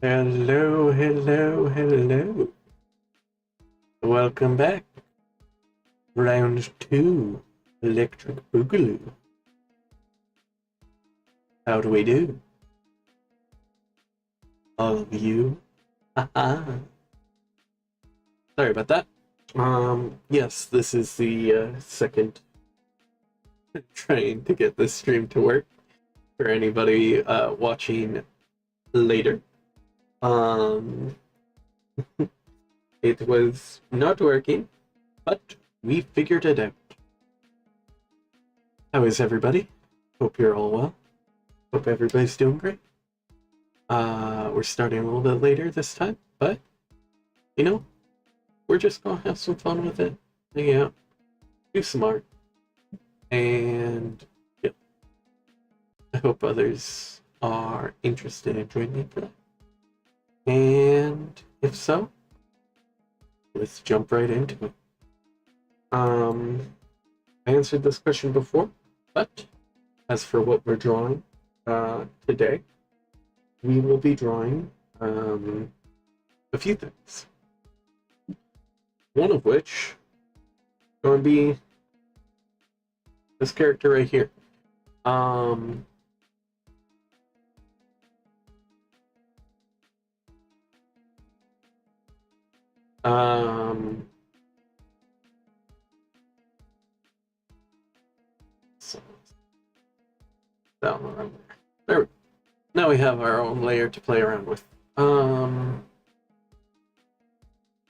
Hello, hello, hello. Welcome back. Round 2. Electric Boogaloo. How do we do? All of you? Haha. Sorry about that. Yes, this is the second trying to get this stream to work for anybody watching later. Um, it was not working, but we figured it out. How is everybody? Hope you're all well. Hope everybody's doing great. We're starting a little bit later this time, but you know, we're just gonna have some fun with it, hang out, do some art, and yeah, I hope others are interested in joining me for that. And if so, let's jump right into it. I answered this question before, but as for what we're drawing today, we will be drawing a few things. One of which is going to be this character right here. So that one right there. Now we have our own layer to play around with.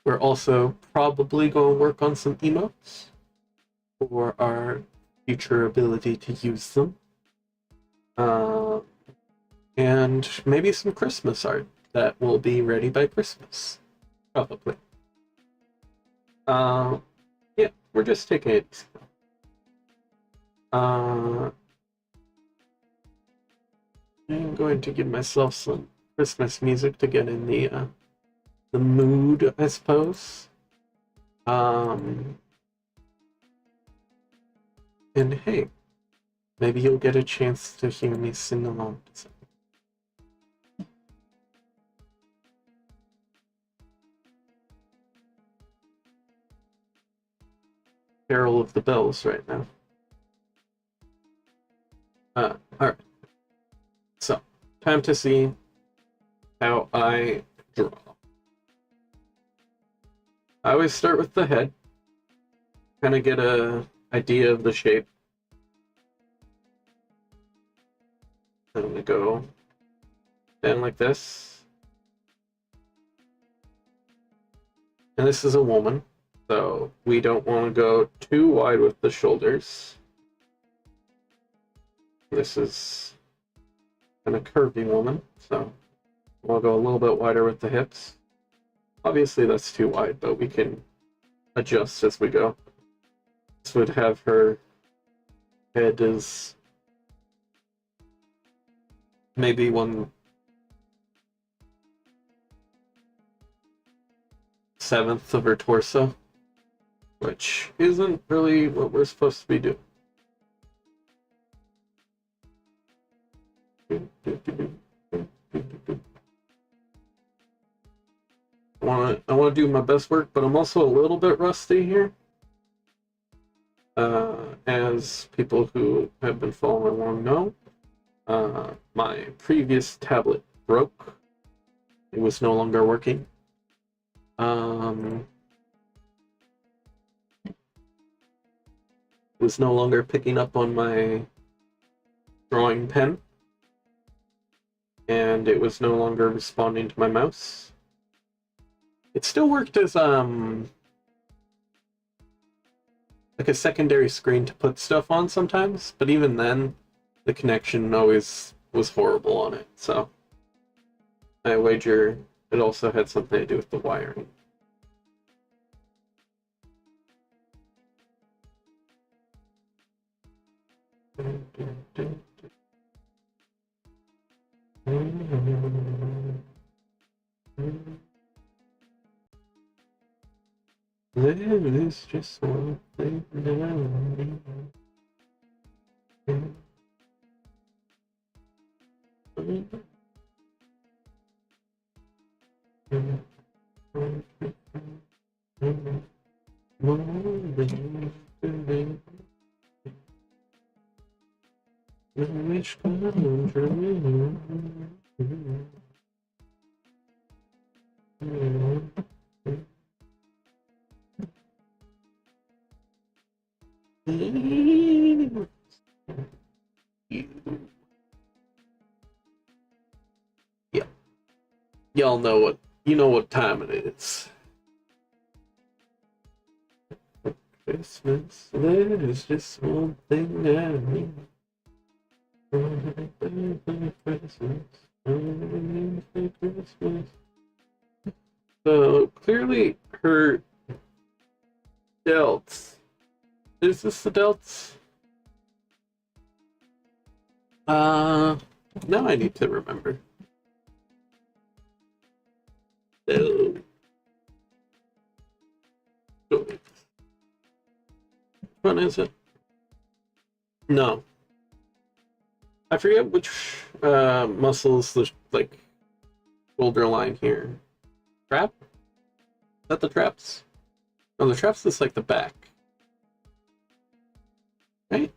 We're also probably going to work on some emotes for our future ability to use them. And maybe some Christmas art that will be ready by Christmas. Probably. Yeah, we're just taking it easy. I'm going to give myself some Christmas music to get in the mood, I suppose. And hey, maybe you'll get a chance to hear me sing along to something. Carol of the Bells right now. Alright. So, time to see how I draw. I always start with the head, kind of get a idea of the shape. I'm gonna go down like this. And this is a woman, so we don't want to go too wide with the shoulders. This is kind of curvy woman, so we'll go a little bit wider with the hips. Obviously that's too wide, but we can adjust as we go. This would have her head as maybe 1/7 of her torso, which isn't really what we're supposed to be doing. I want to do my best work, but I'm also a little bit rusty here. As people who have been following along know, my previous tablet broke. It was no longer working. It was no longer picking up on my drawing pen, and it was no longer responding to my mouse. It still worked as like a secondary screen to put stuff on sometimes, but even then, the connection always was horrible on it, so I wager it also had something to do with the wiring. There is just one thing that I need. wish come true. Yeah, y'all know what time it is. Christmas, there's just one thing I need. Christmas. So clearly her delts. Is this the delts? Now I need to remember. Oh. Which one is it? No. I forget which muscles the like shoulder line here. Trap? Is that the traps? No, the traps is like the back. Right?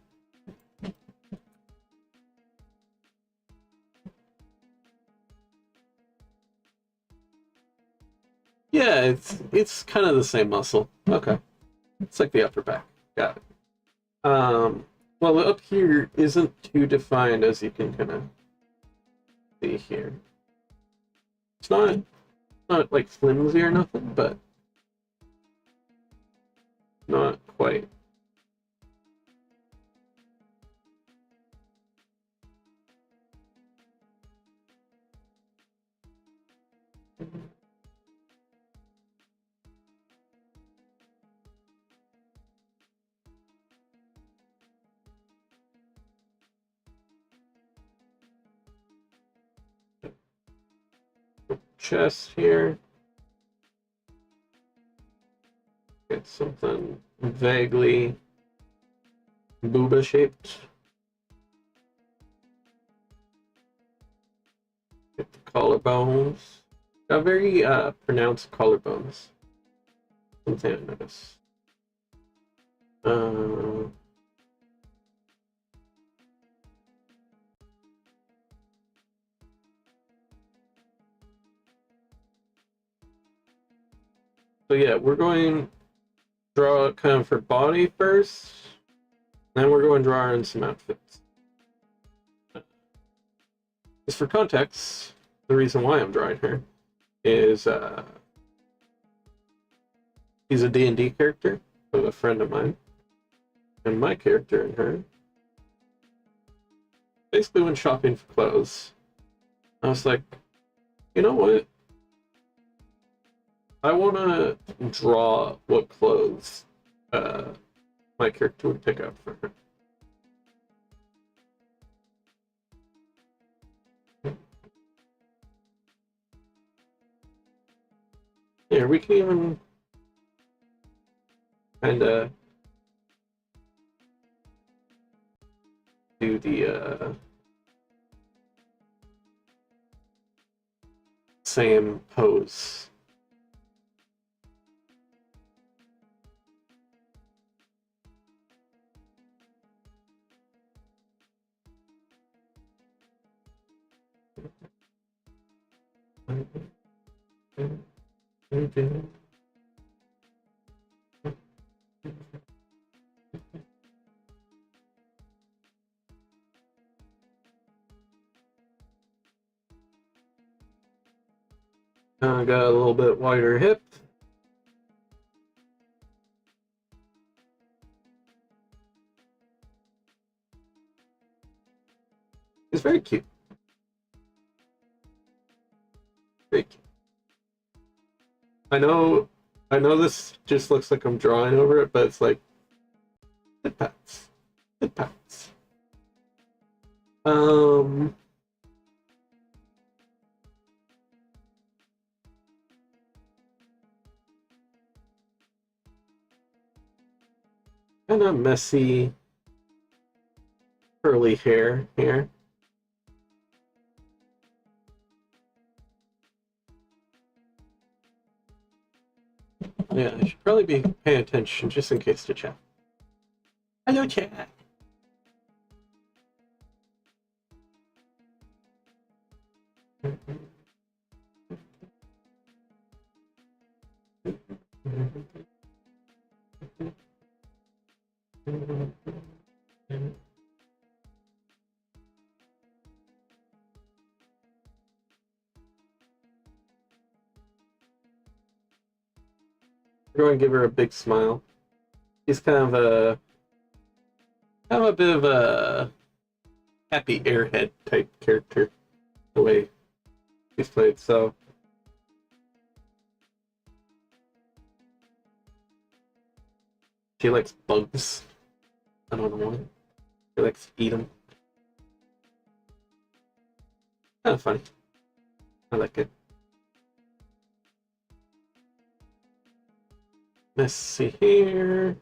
Yeah, it's kind of the same muscle. Okay. It's like the upper back. Got it. Well, up here isn't too defined, as you can kind of see here. It's not like flimsy or nothing, but not quite. Chest here. Get something vaguely booba shaped. Get the collarbones. Got very pronounced collarbones. Something I noticed. So yeah, we're going to draw kind of her body first, then we're going to draw her in some outfits. Just for context, the reason why I'm drawing her is she's a D&D character of a friend of mine, and my character and her basically went shopping for clothes. I was like, you know what? I want to draw what clothes my character would pick out for her. Here, we can even kind of do the same pose. Got a little bit wider hip. It's very cute. Very cute. I know this just looks like I'm drawing over it, but it's like it pats. It pats. Kind of messy curly hair here. Yeah, I should probably be paying attention just in case to chat. Hello, chat. We're going to give her a big smile. She's kind of a bit of a happy airhead type character, the way he's played. So she likes bugs. I don't know why. She likes to eat them. Kind of funny. I like it. Let's see here.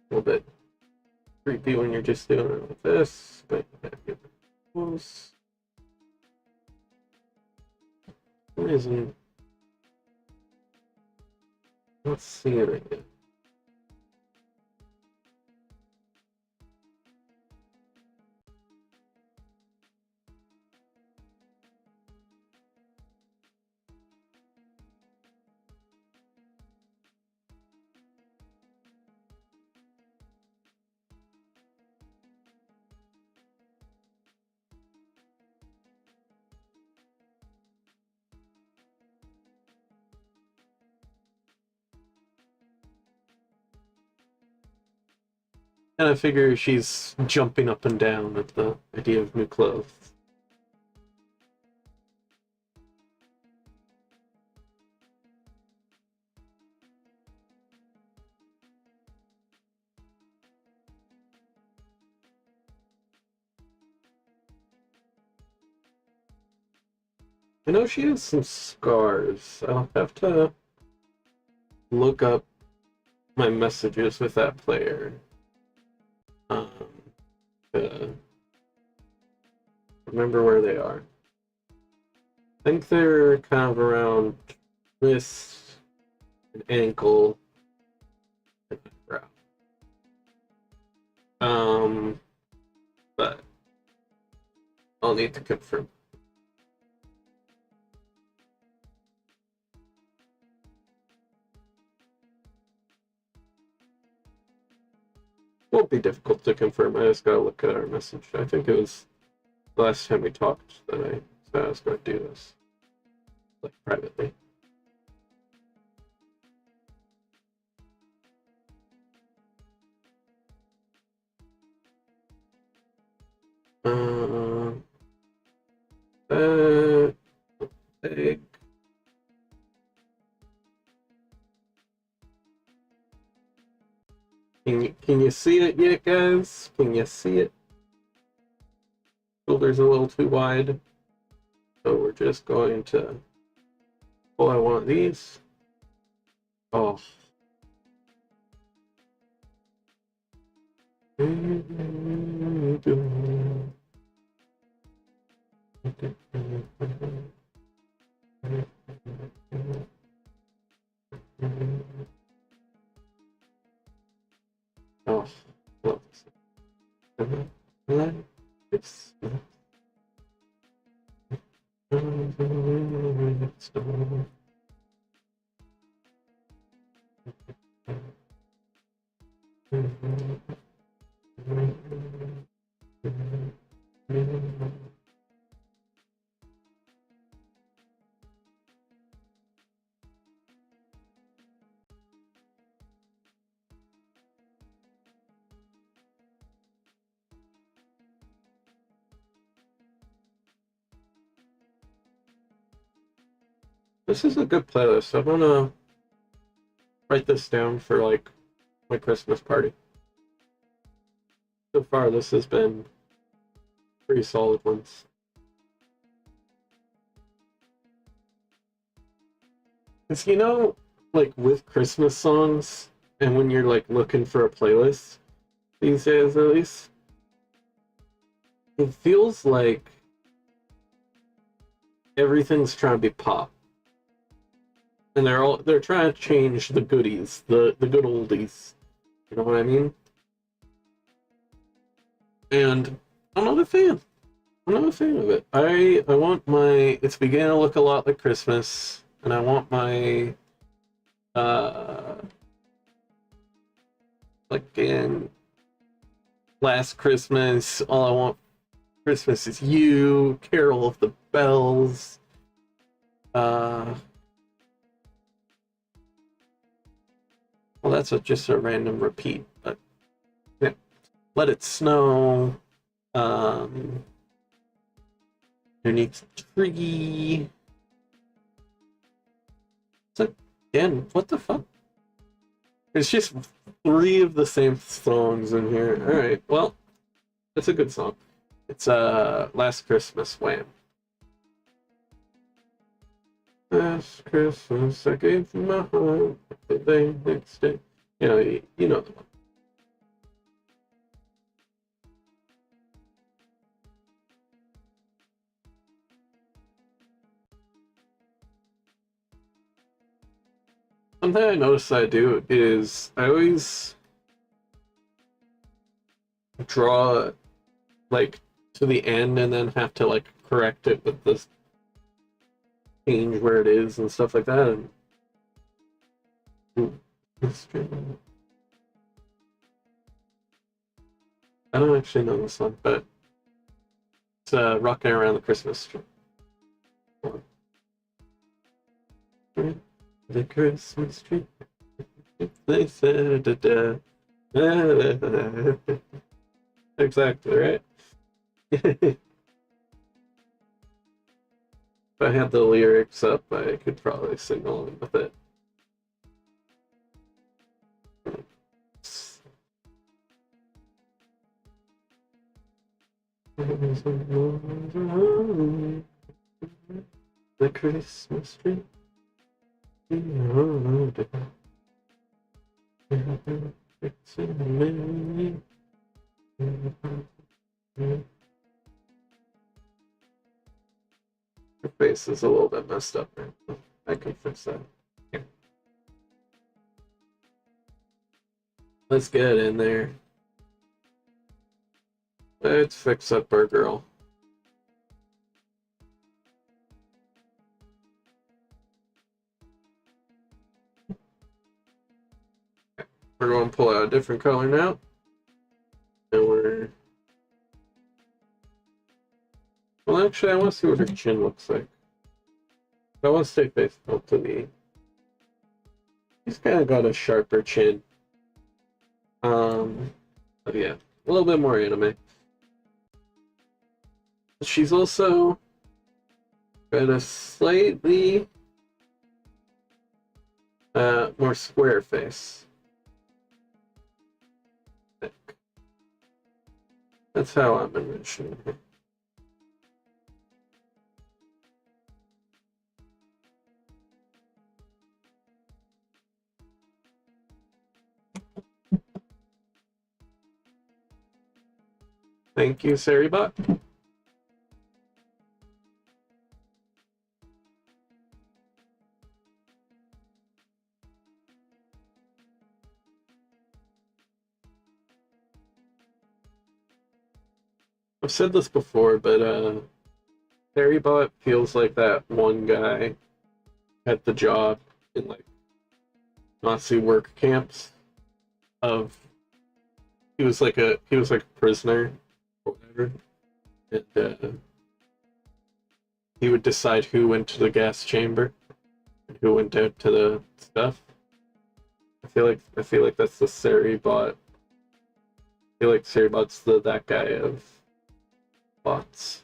A little bit creepy when you're just doing it with this, but close. For some reason, not seeing it yet. And I figure she's jumping up and down at the idea of new clothes. I know she has some scars. I'll have to look up my messages with that player. Um, to remember where they are. I think they're kind of around wrist and ankle and brow. But I'll need to confirm. Won't be difficult to confirm. I just gotta look at our message. I think it was the last time we talked that I said I was going to do this, like privately. Egg. Can you see it yet, guys? Can you see it? Shoulder's a little too wide, so we're just going to pull out one of these. Oh. Oh, love this. This is a good playlist. I'm gonna write this down for like my Christmas party. So far, this has been pretty solid ones. Cause like with Christmas songs, and when you're like looking for a playlist these days, at least, it feels like everything's trying to be pop. And they're trying to change the goodies, the good oldies. You know what I mean? And I'm not a fan. I'm not a fan of it. I want my it's beginning to look a lot like Christmas, and I want my like in Last Christmas, All I Want Christmas Is You, Carol of the Bells. Well, that's just a random repeat, but yeah. Let It Snow. Underneath the Tree. It's like, again, what the fuck? It's just 3 of the same songs in here. Alright, well, it's a good song. It's Last Christmas, Wham. Last Christmas, I gave you my heart. The day next day. You know the one. Something I notice I do is I always draw like to the end and then have to like correct it with this change where it is and stuff like that. And I don't actually know this one, but it's Rocking Around the Christmas Tree. The Christmas tree. They said da. Exactly, right? If I had the lyrics up, I could probably sing along with it. The Christmas tree. It's in me. Your face is a little bit messed up there. I can fix that. Here. Let's get in there. Let's fix up our girl. We're going to pull out a different color now. And we're... Well, actually, I want to see what her chin looks like. I want to stay faithful to the... He's kind of got a sharper chin. But yeah, a little bit more anime. She's also got a slightly more square face. That's how I'm envisioning it. Thank you, Saribot. I've said this before, but Saribot feels like that one guy at the job in like Nazi work camps of he was like a prisoner or whatever, and he would decide who went to the gas chamber and who went out to the stuff. I feel like that's the Saribot. I feel like Saribot's that guy of bots.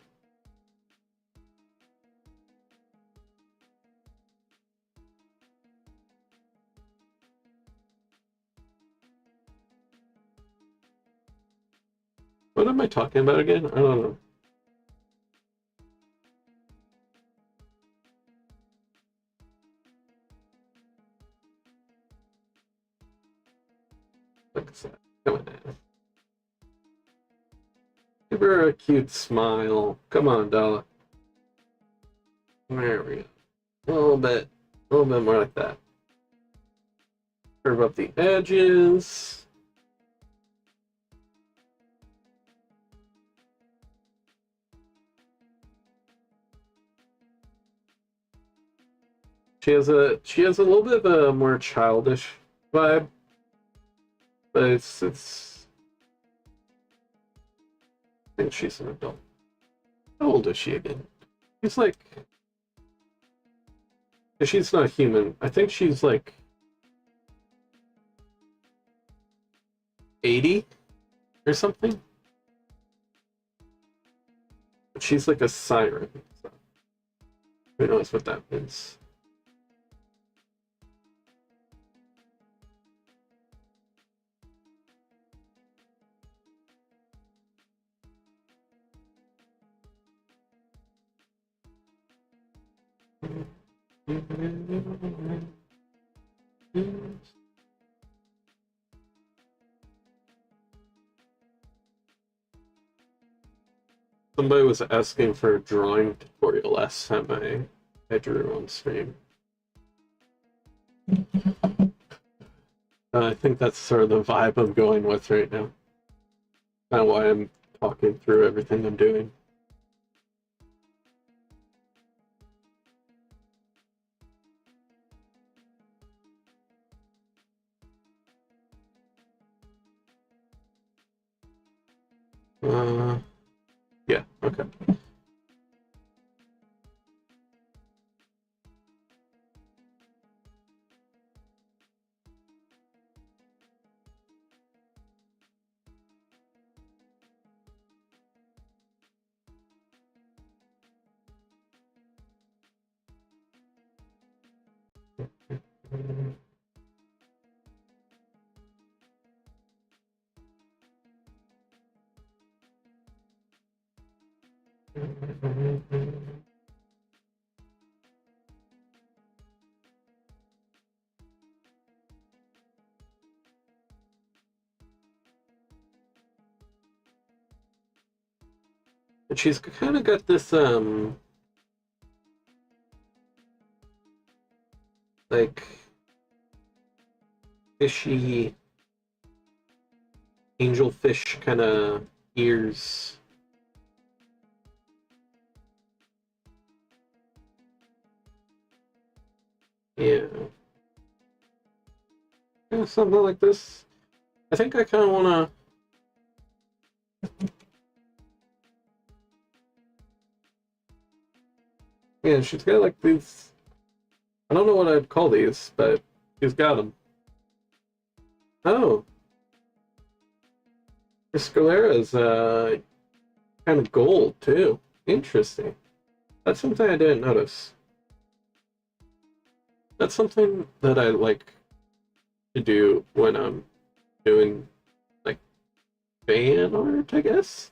What am I talking about again? I don't know. Look at that. Come on now. Give her a cute smile. Come on, Dala. There we go. A little bit more like that. Curve up the edges. She has a little bit of a more childish vibe, but it's I think she's an adult. How old is she again? She's like... She's not human. I think she's like... 80 or something? But she's like a siren. So who knows what that means. Somebody was asking for a drawing tutorial last time I drew on stream. I think that's sort of the vibe I'm going with right now. Kind of why I'm talking through everything I'm doing. Yeah, okay. And she's kind of got this, like, fishy, angelfish kind of ears. Yeah. Yeah, something like this. I think I kind of want to... Yeah, she's got like these... I don't know what I'd call these, but she's got them. Oh. Her sclera is kind of gold, too. Interesting. That's something I didn't notice. That's something that I like to do when I'm doing, like, fan art, I guess.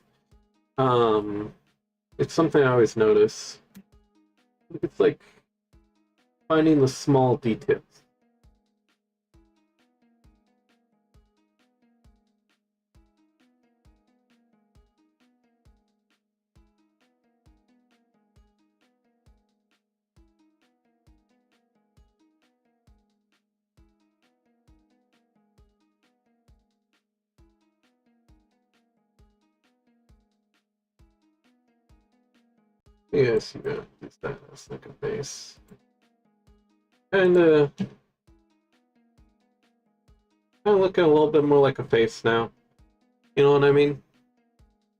It's something I always notice. It's like finding the small details. Yes, you gotta use that as like a base. And kind of looking a little bit more like a face now. You know what I mean?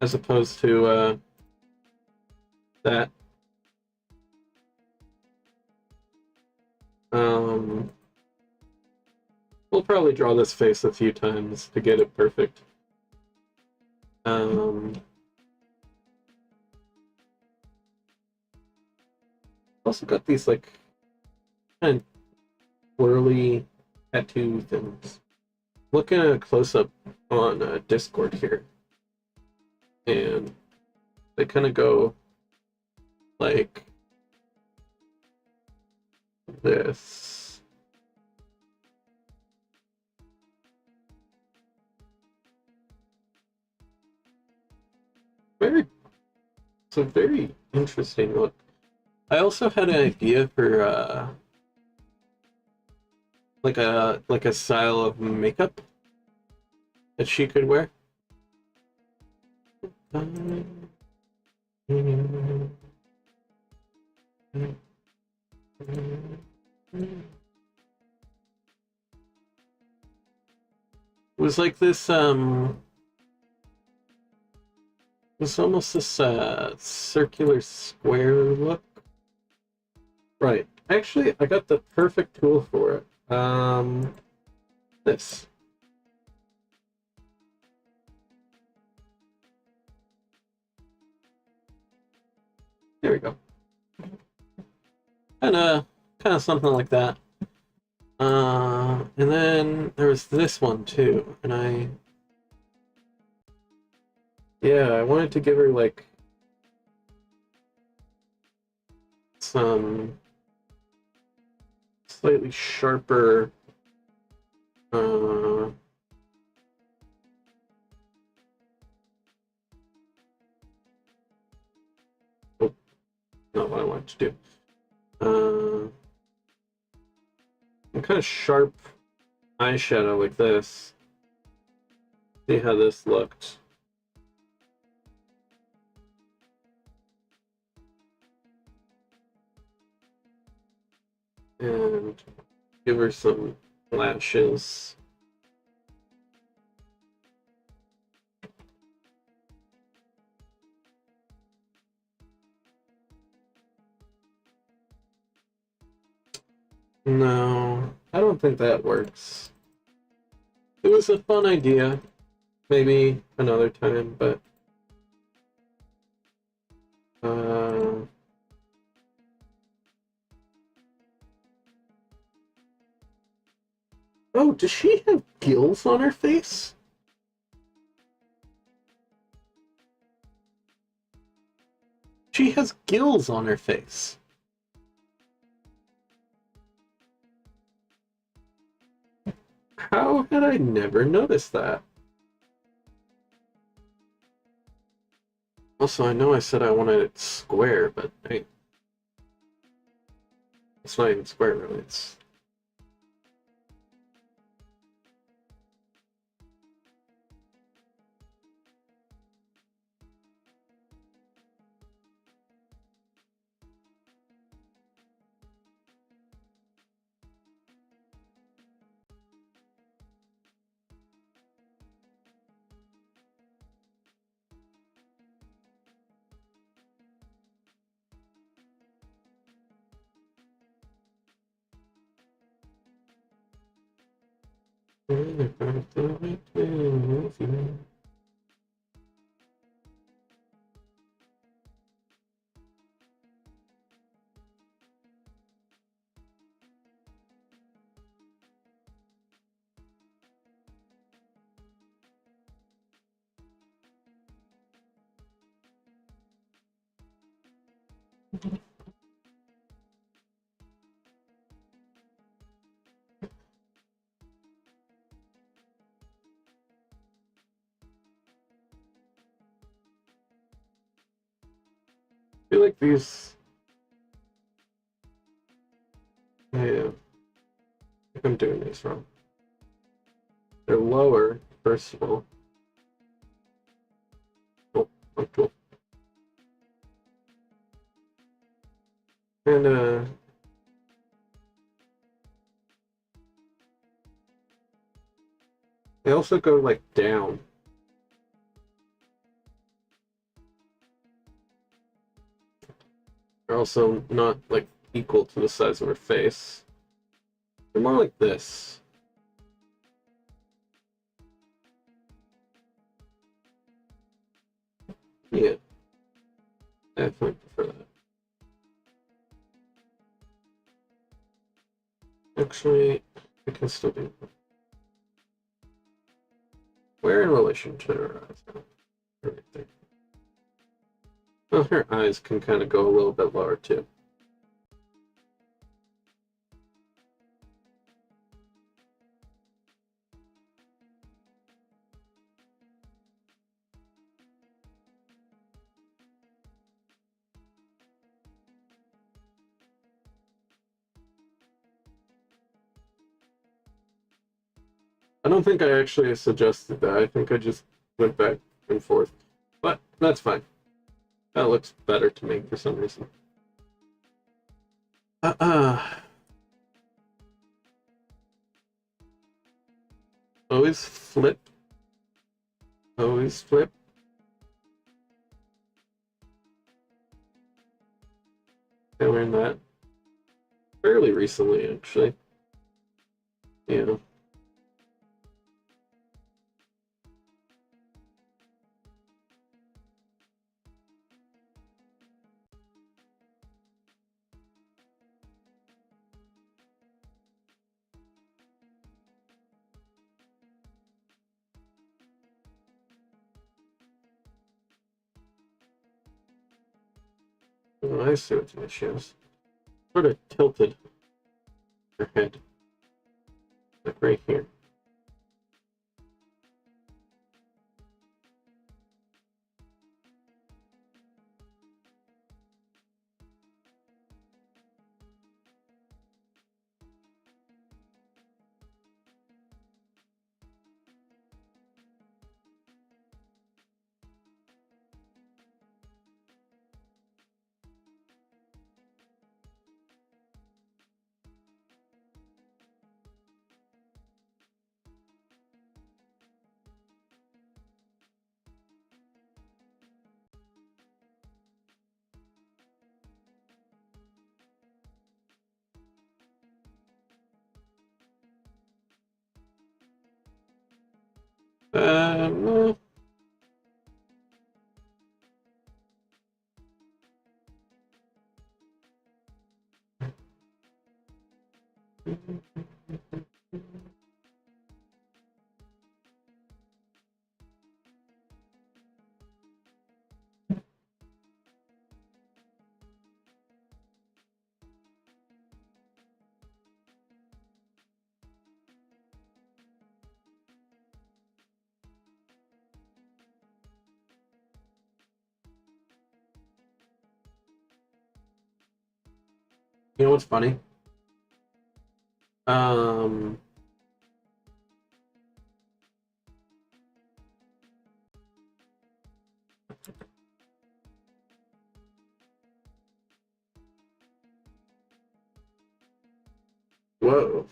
As opposed to that. We'll probably draw this face a few times to get it perfect. Also got these like kind of whirly tattoo things. Looking at a close-up on Discord here, and they kind of go like this. It's a very interesting look. I also had an idea for like a style of makeup that she could wear. It was like this It's almost this circular square look. Right. Actually, I got the perfect tool for it. This. There we go. Kind of something like that. And then there was this one too, and yeah, I wanted to give her like some slightly sharper, oh, not what I wanted to do. Some kind of sharp eyeshadow like this. See how this looked. And give her some lashes. No, I don't think that works. It was a fun idea. Maybe another time, but oh, does she have gills on her face? She has gills on her face. How had I never noticed that? Also, I know I said I wanted it square, but hey, it's not even square really. It's I feel like these. Yeah, I think I'm doing these wrong. They're lower, first of all. Oh, cool. And they also go like down. They're also not like equal to the size of her face. They're more like this. Yeah, I definitely prefer that. Actually, I can still do that. Where in relation to her eyes? Right there. Well, her eyes can kind of go a little bit lower too. I don't think I actually suggested that. I think I just went back and forth. But that's fine. That looks better to me for some reason. Always flip. Always flip. learned that fairly recently, actually. Yeah. Oh, I see what the issue is. Sort of tilted her head. Like right here. No. You know what's funny? Um, Whoa.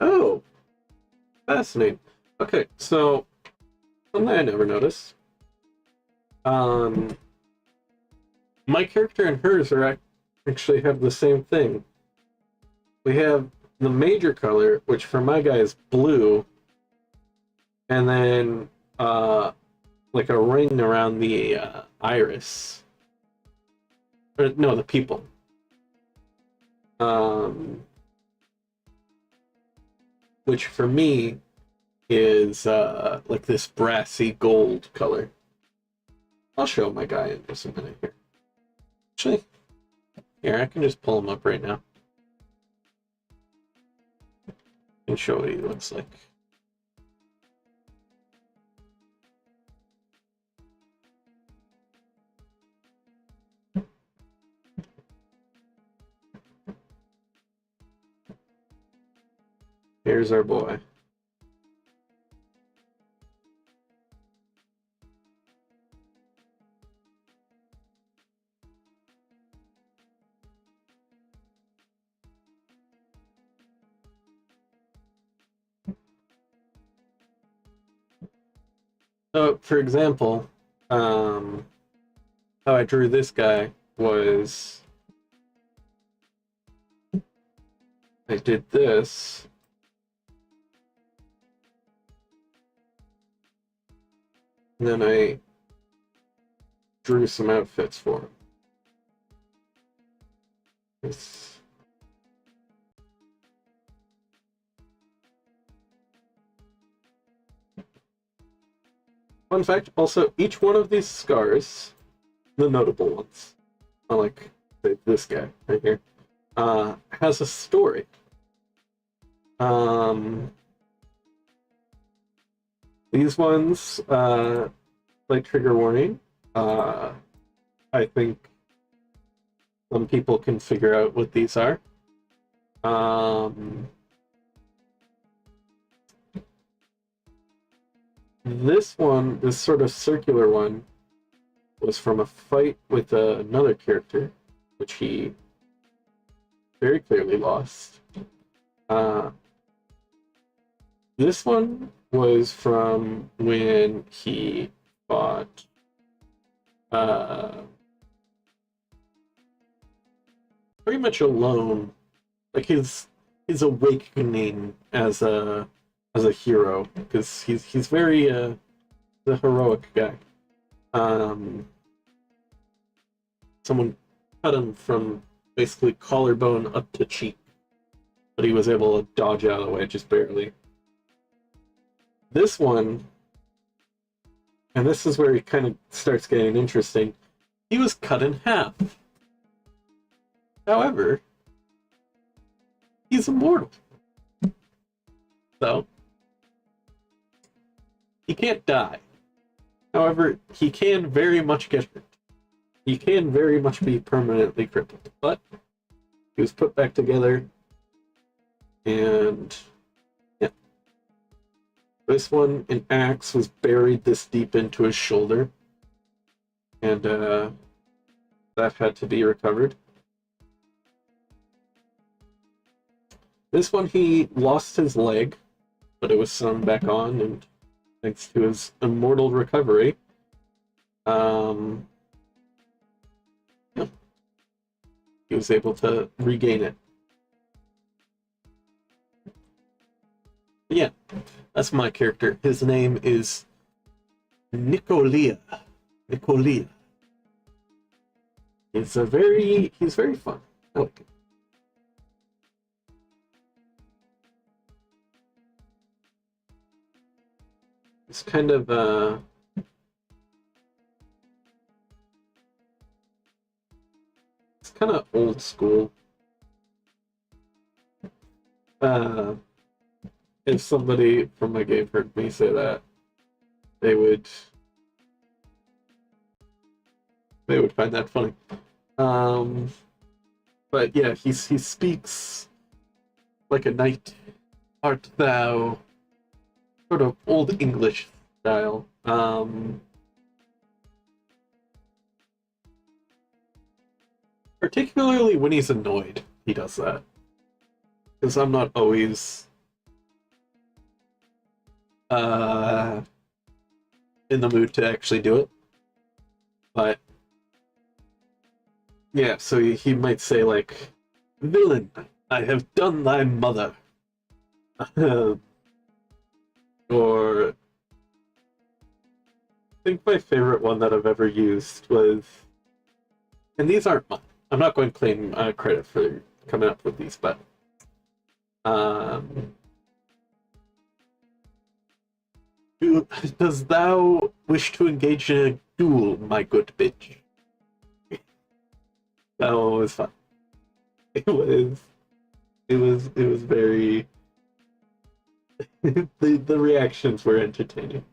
Oh, fascinating. Okay, so something I never noticed. Um, my character and hers are actually have the same thing. We have the major color, which for my guy is blue, and then like a ring around the iris. Or, no, the pupil. Which for me is like this brassy gold color. I'll show my guy in just a minute here. Actually, here, I can just pull him up right now and show what he looks like. Here's our boy. So, for example, how I drew this guy was I did this. And then I drew some outfits for him. This. Fun fact, also, each one of these scars, the notable ones, unlike this guy right here, has a story. These ones, like trigger warning, I think some people can figure out what these are. This one, this sort of circular one, was from a fight with another character, which he very clearly lost. This one was from when he fought pretty much alone. Like his awakening as a hero, because he's very the heroic guy. Um, Someone cut him from basically collarbone up to cheek, but he was able to dodge out of the way just barely. This one, and this is where he kind of starts getting interesting, he was cut in half. However, he's immortal. So, he can't die. However, he can very much get hurt. He can very much be permanently crippled. But he was put back together, and yeah. This one, an axe was buried this deep into his shoulder, and that had to be recovered. This one, he lost his leg, but it was sewn back on, and thanks to his immortal recovery, yeah, he was able to regain it. But yeah, that's my character. His name is Nicolia. Nicolia. He's very fun. I like it. It's kind of it's kind of old school. If somebody from my game heard me say that, they would find that funny. But yeah, he speaks like a knight, art thou, sort of old English style. Particularly when he's annoyed, he does that. Because I'm not always in the mood to actually do it. But yeah, so he might say like, "Villain, I have done thy mother." Or I think my favorite one that I've ever used was, and these aren't mine. I'm not going to claim credit for coming up with these, but does thou wish to engage in a duel, my good bitch? That one was fun. It was very the reactions were entertaining.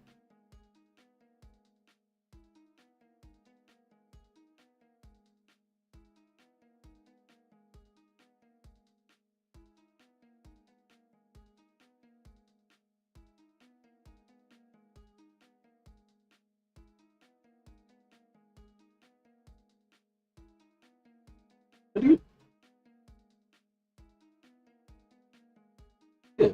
What do you? Yeah,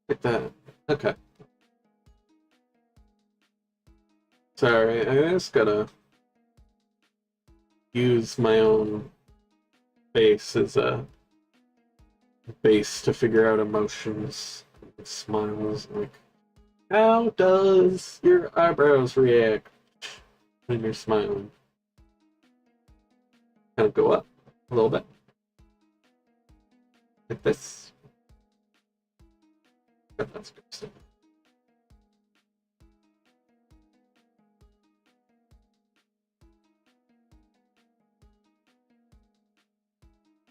like that. Okay. Sorry, I just gotta use my own face as a base to figure out emotions, smiles. Like, how does your eyebrows react when you're smiling? Kind of go up a little bit, like this. Yeah, that's good stuff.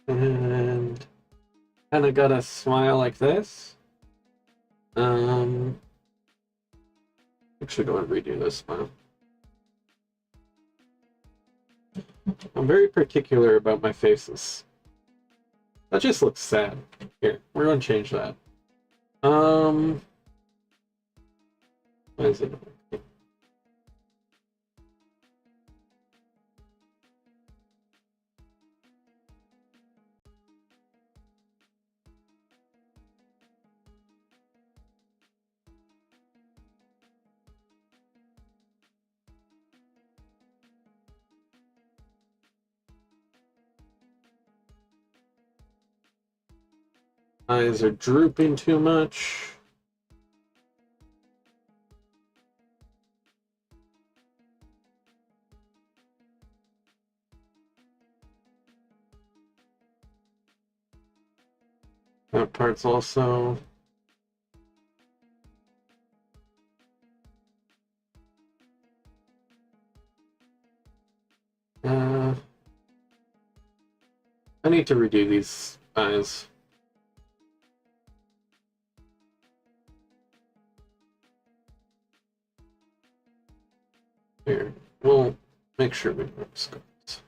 And kind of got a smile like this. Actually, go and redo this smile. I'm very particular about my faces. That just looks sad. Here, we're gonna change that. Why is it? Eyes are drooping too much. That part's also. I need to redo these eyes. Here, we'll make sure we don't scope. At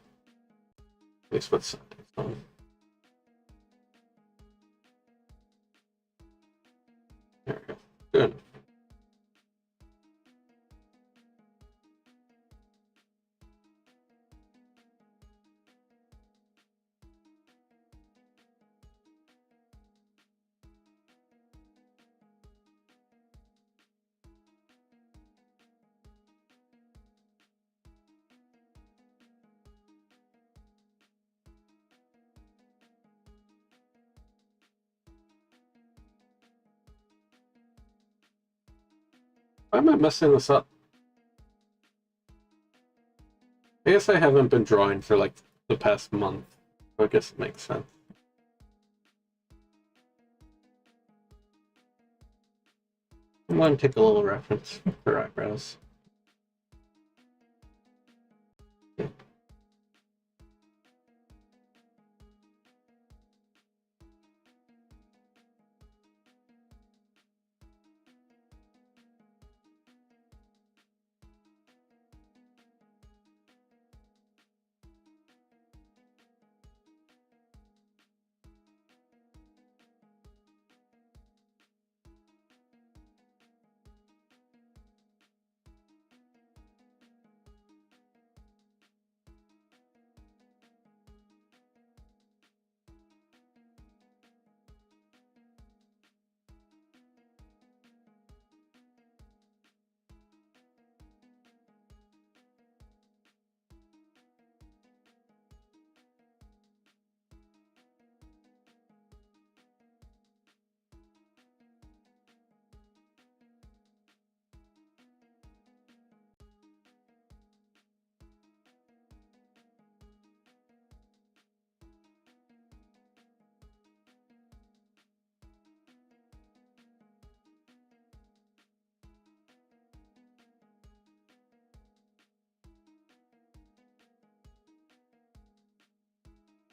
least what's on. There we go. Good. Why am I messing this up? I guess I haven't been drawing for like the past month. I guess it makes sense. I'm going to take a little reference for eyebrows.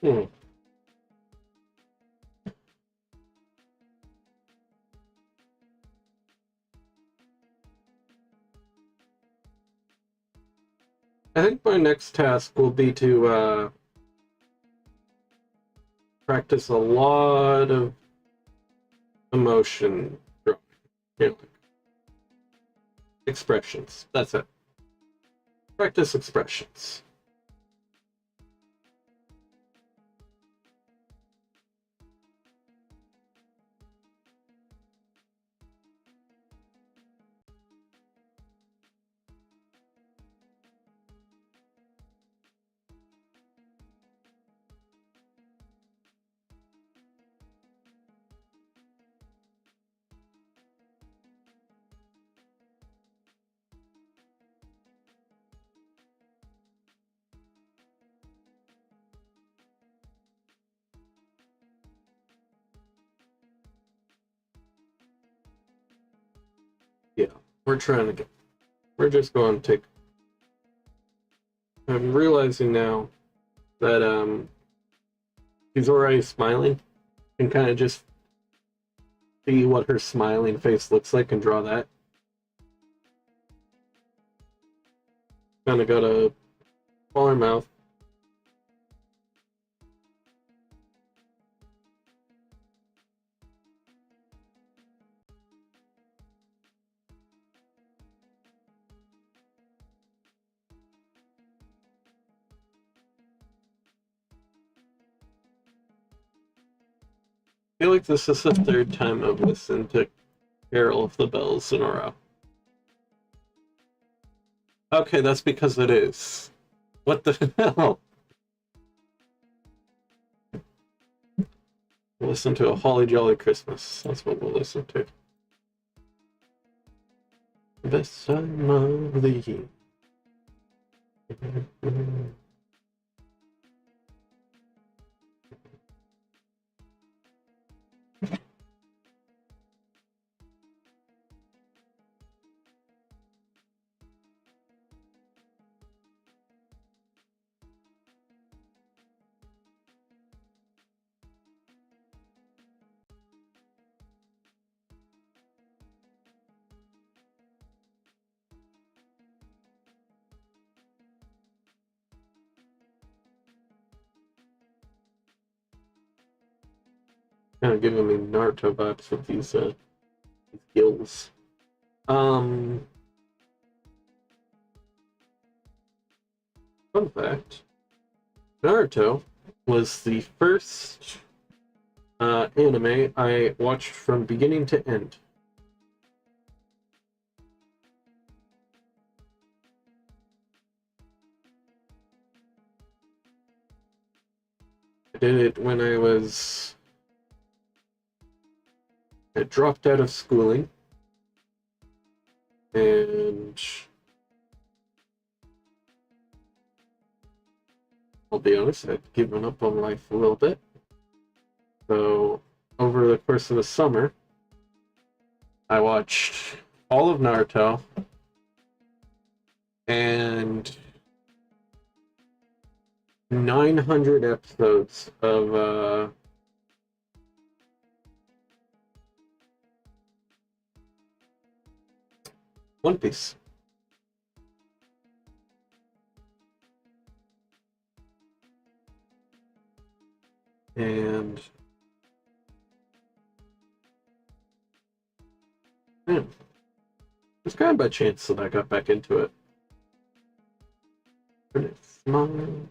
Hmm. I think my next task will be to practice a lot of emotion drawing. You know, expressions. That's it. Practice expressions. Yeah, we're trying to get. We're just going to take. I'm realizing now that she's already smiling. You can kind of just see what her smiling face looks like and draw that. Kind of got a smaller mouth. I feel like this is the third time I've listened to Carol of the Bells in a row. Okay, that's because it is. What the hell? listen to a Holly Jolly Christmas. That's what we'll listen to. Best time of the year. Kind of giving me Naruto vibes with these gills. Fun fact: Naruto was the first anime I watched from beginning to end. I did it when I dropped out of schooling, and I'll be honest, I'd given up on life a little bit. So over the course of the summer, I watched all of Naruto and 900 episodes of One Piece. And it was kind of by chance that I got back into it. And it's mine.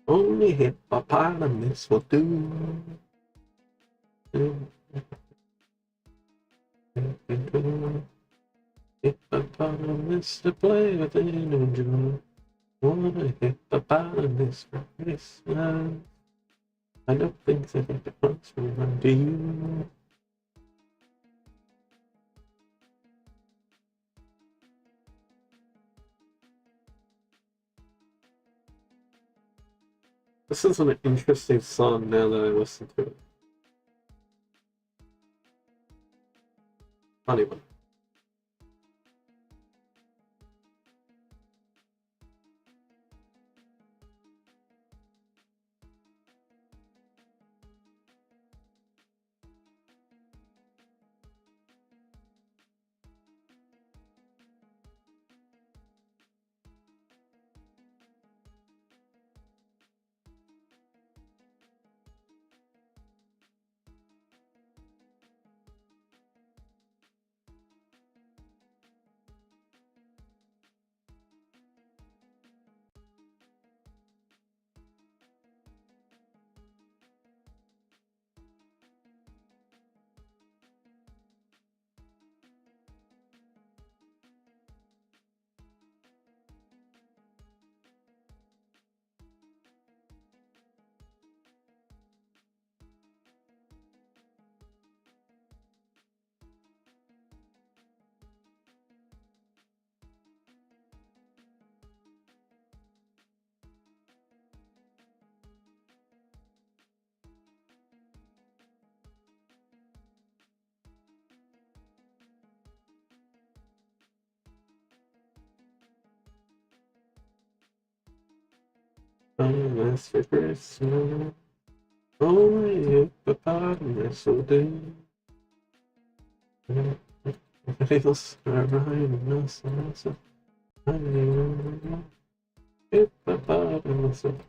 Only hippopotamus will do. Hippopotamus to play with and enjoy. Want a hippopotamus for Christmas. I don't think that it comes from to you. This is an interesting song now that I listen to it. Funny one. Unless for Christmas, only hippopotamus will do. Feels around us, hippopotamus will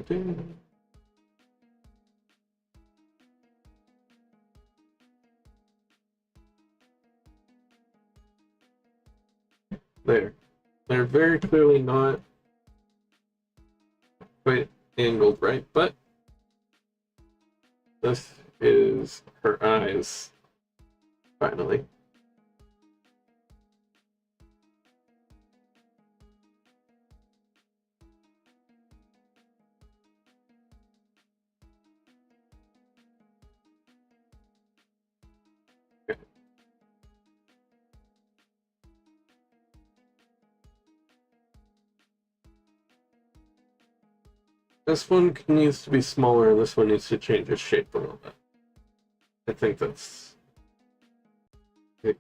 do. There. They're very clearly not quite angled right, but this is her eyes, finally. This one needs to be smaller, and this one needs to change its shape a little bit. I think that's it.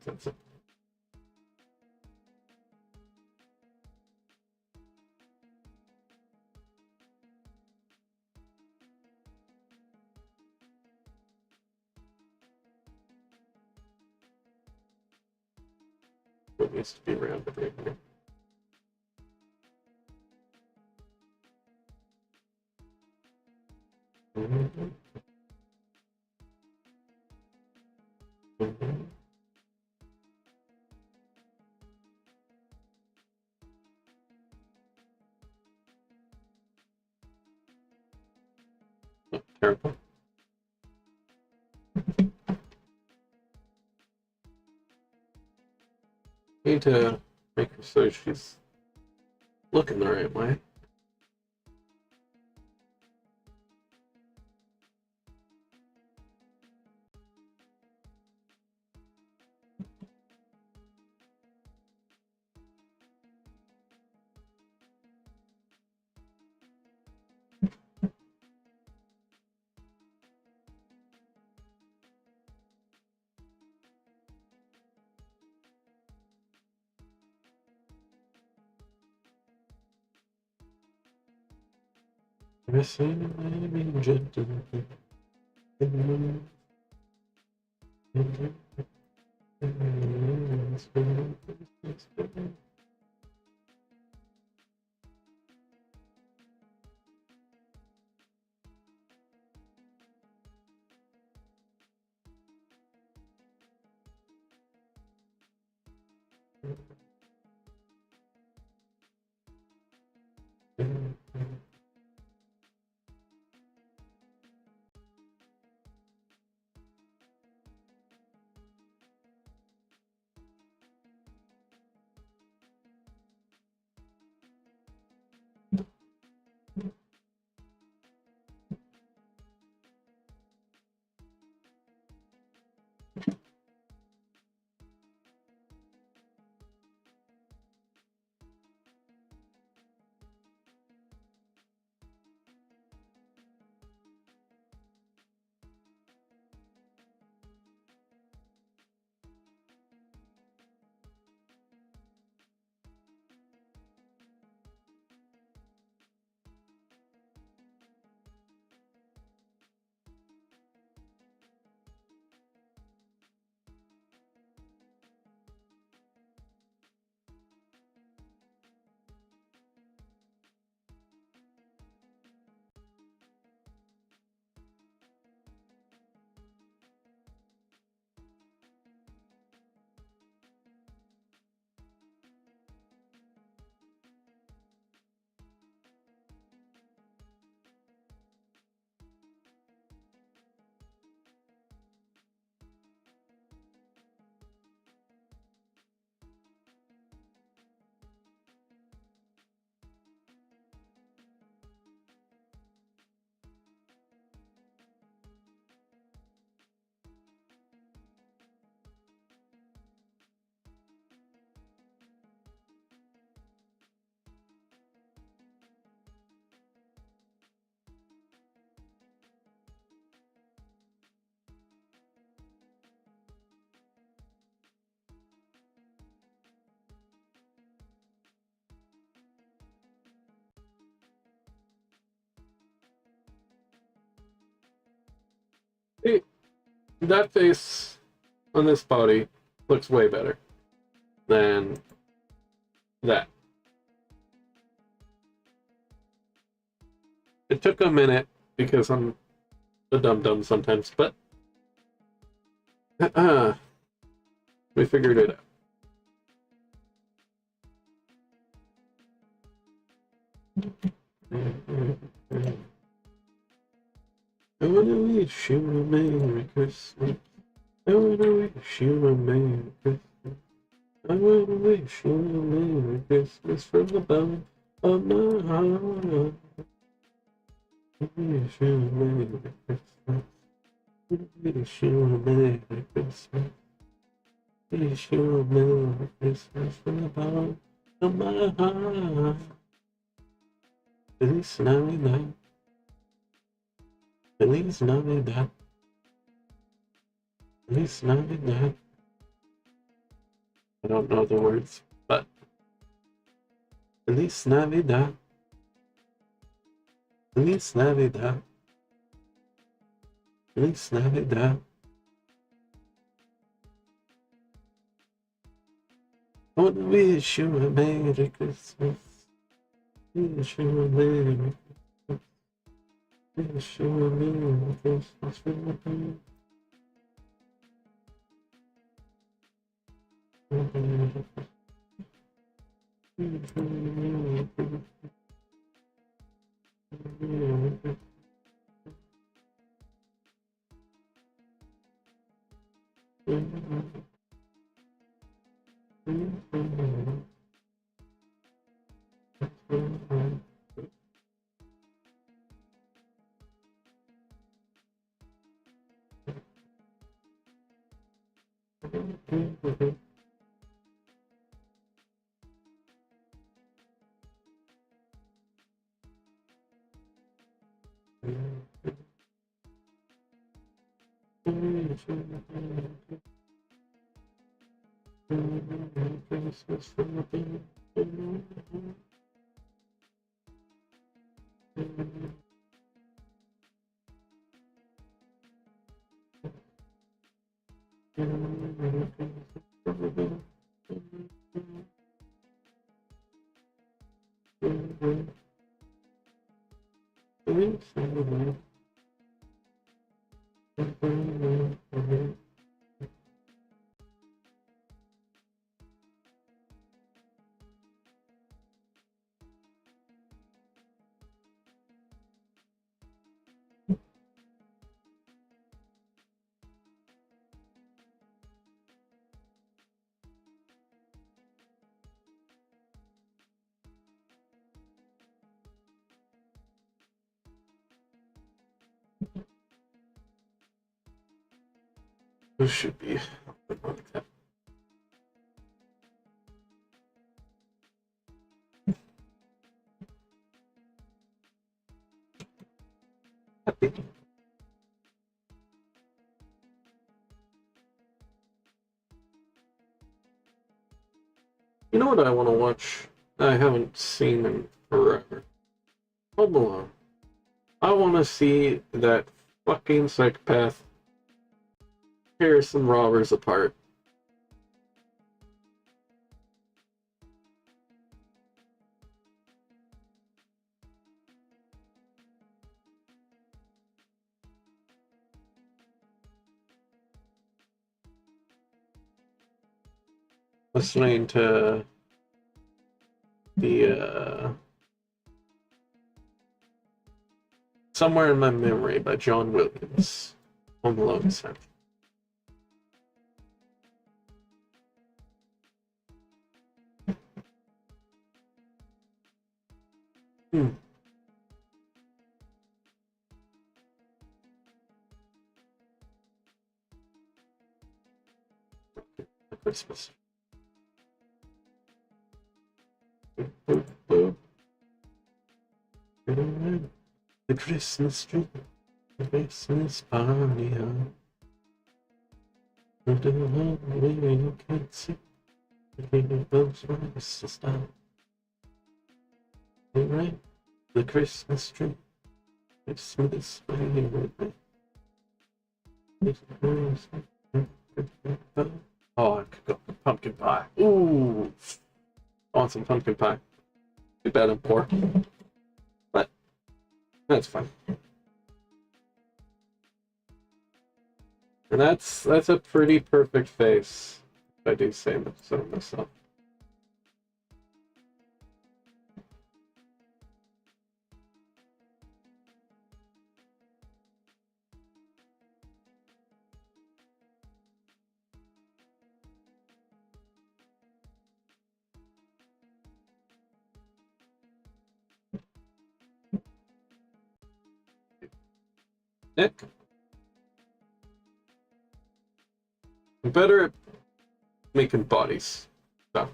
It needs to be rounded right here. Mm-hmm. Mm-hmm. Oh, terrible. Need to make her so she's looking the right way. Hey, that face on this body looks way better than that. It took a minute because I'm a dum-dum sometimes, but we figured it out. I wanna wish you a Merry Christmas. I wanna wish you a Merry Christmas. I wanna wish you a Merry Christmas from the bottom of my heart. I wish you a Merry Christmas. I wish you a Merry Christmas. I wish you a Merry Christmas from the bottom of my heart. This snowy night, Feliz Navidad. Feliz Navidad. I don't know the words, but Feliz Navidad. Feliz Navidad. Feliz Navidad. I want to wish you a Merry Christmas. Wish you a Merry Christmas. Wish you a Merry Christmas. This should be like that. Happy. You know what I want to watch? I haven't seen in forever. Home Alone. I want to see that fucking psychopath tear some robbers apart. Listening to the Somewhere in My Memory by John Williams. Home Alone sound. Christmas. The Christmas tree, the Christmas party on. You can't see the baby bells rise to stop. Right, the Christmas tree, Christmas party with me. Oh, I could go pumpkin pie. Ooh, I want some pumpkin pie. Too bad I'm poor, but that's fine. And that's a pretty perfect face, if I do say so myself. Nick? I'm better at making bodies. So.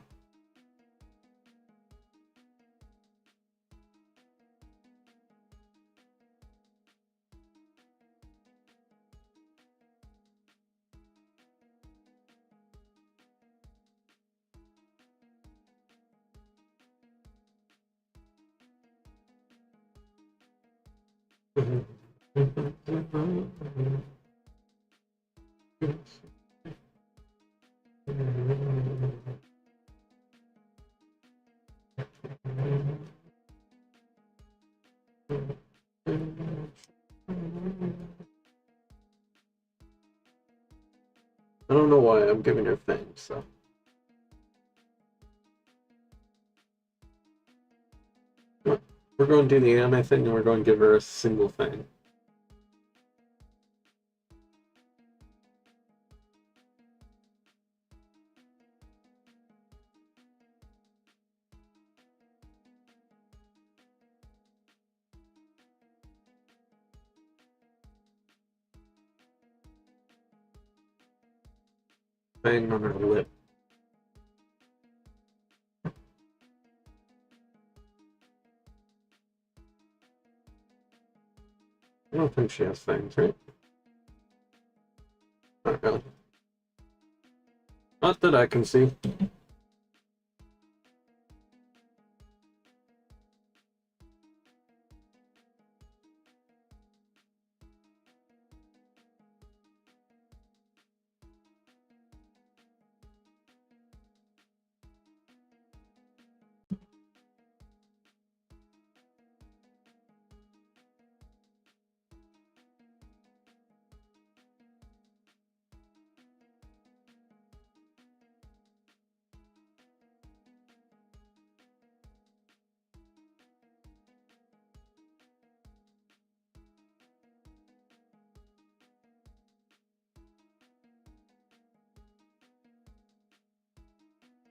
I don't know why I'm giving her things, so. We're going to do the anime thing and we're going to give her a single thing. Thing on her lip. I don't think she has things, right? Not really. Not that I can see.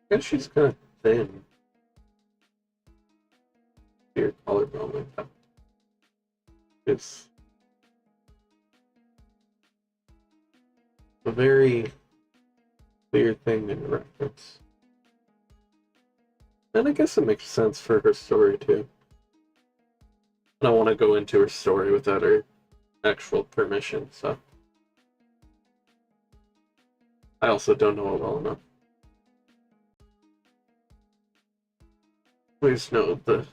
I guess she's kind of thin. Your collarbone like that. It's a very clear thing in reference. And I guess it makes sense for her story too. I don't want to go into her story without her actual permission, so. I also don't know it well enough. Please note the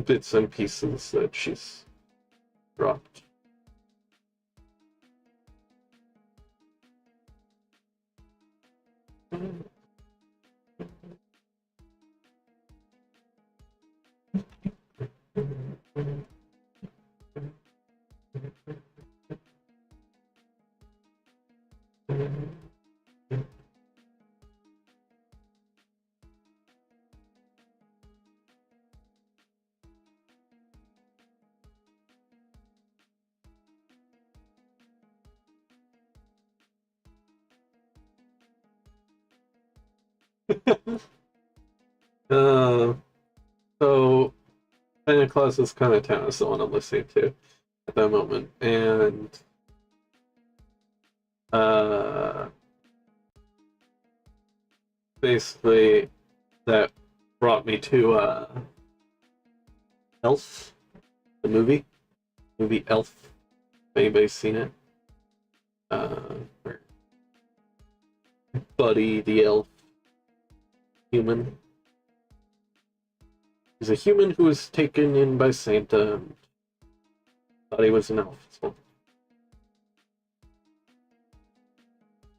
bits and pieces that she's dropped. So Santa Claus's kind of town is the one I'm listening to at that moment, and basically that brought me to Elf, the movie Elf. If anybody's seen it, where Buddy the elf human. He's a human who was taken in by Santa and thought he was an elf. So.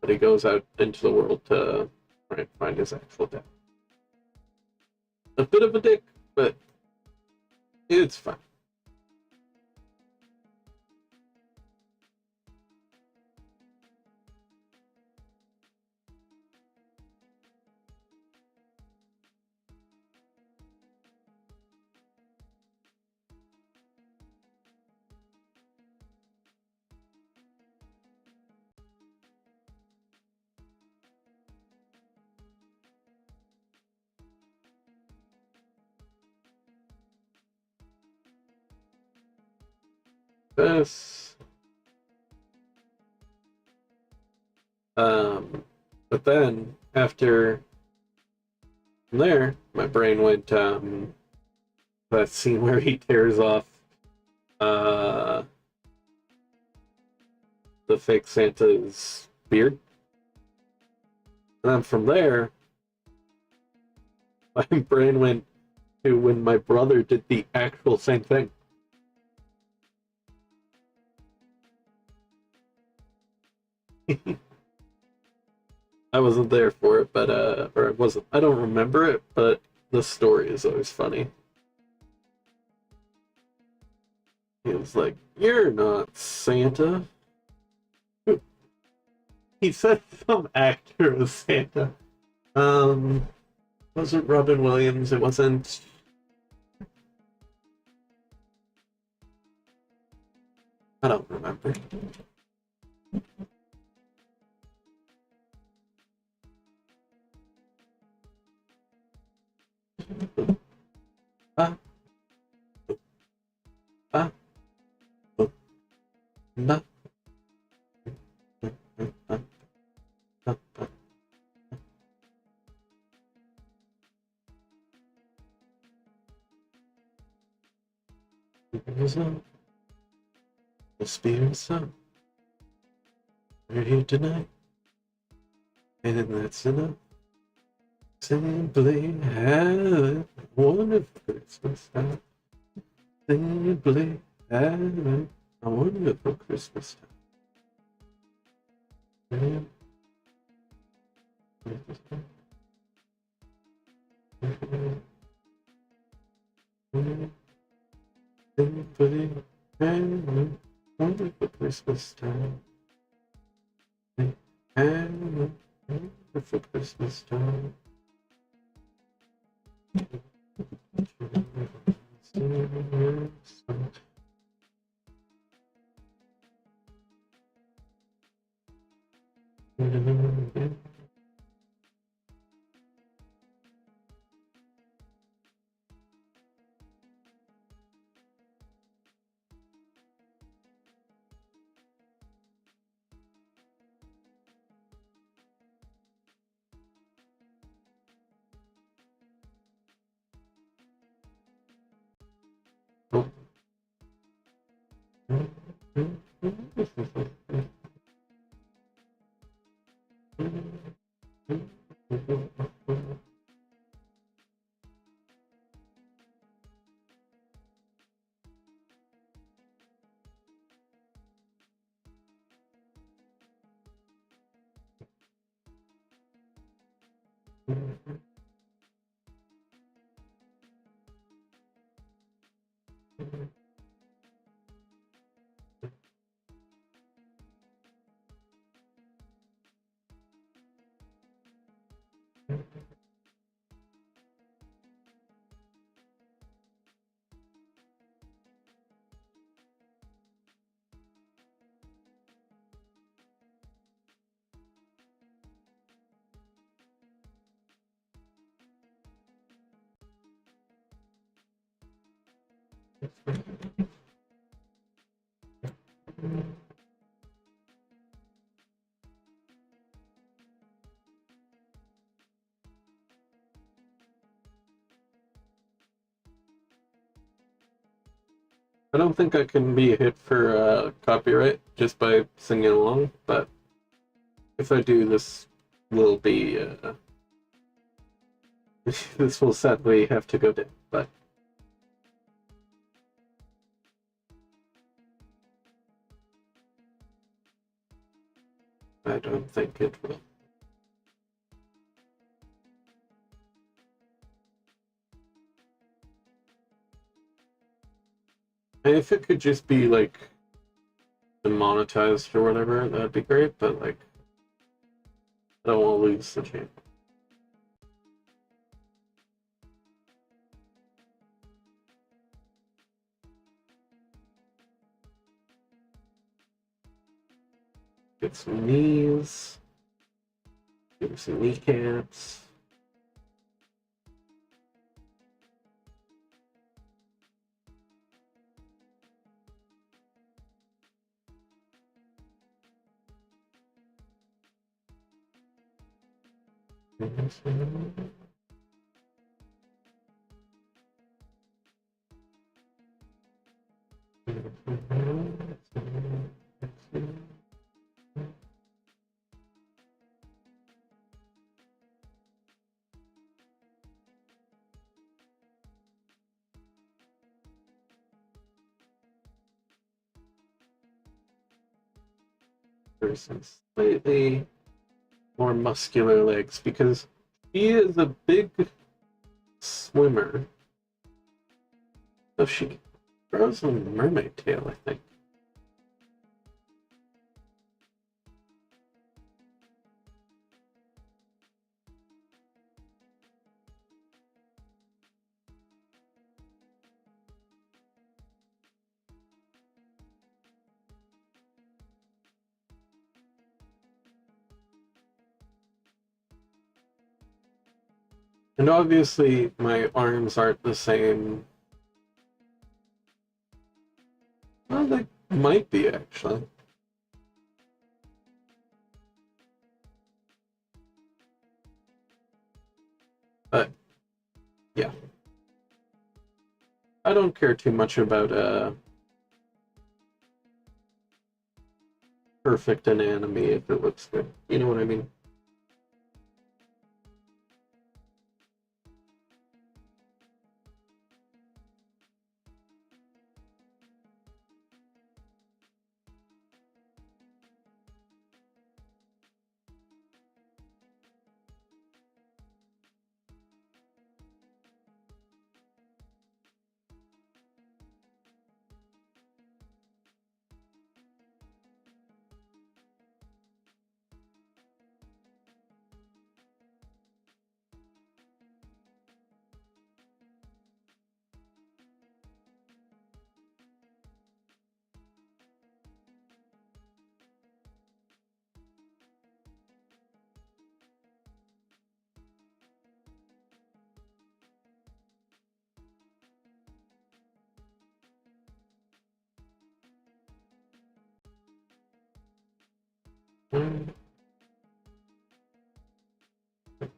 But he goes out into the world to try and find his actual dad. A bit of a dick, but it's fine. This. But then after there, my brain went that scene where he tears off the fake Santa's beard. And then from there, my brain went to when my brother did the actual same thing. I wasn't there for it, but or I wasn't. I don't remember it, but the story is always funny. He was like, "You're not Santa." He said some actor was Santa. Um, wasn't Robin Williams. It wasn't. I don't remember. Ah, ah, oh, nah, ah, ah, ah, ah. The spirits up. We're here tonight, and that's enough. Simply have a wonderful Christmas time. Simply have a wonderful Christmas time. Simply have a wonderful Christmas time. Have a wonderful Christmas time. I don't think I can be hit for copyright just by singing along, but if I do, this will be this will sadly have to go down. But I don't think it will. And if it could just be like demonetized or whatever, that'd be great. But like, I don't want to lose the channel. Get some knees. Give some kneecaps. some slightly more muscular legs because she is a big swimmer. So she grows a mermaid tail, I think. And obviously, my arms aren't the same. Well, they might be, actually. But, yeah. I don't care too much about perfect anatomy if it looks good. You know what I mean?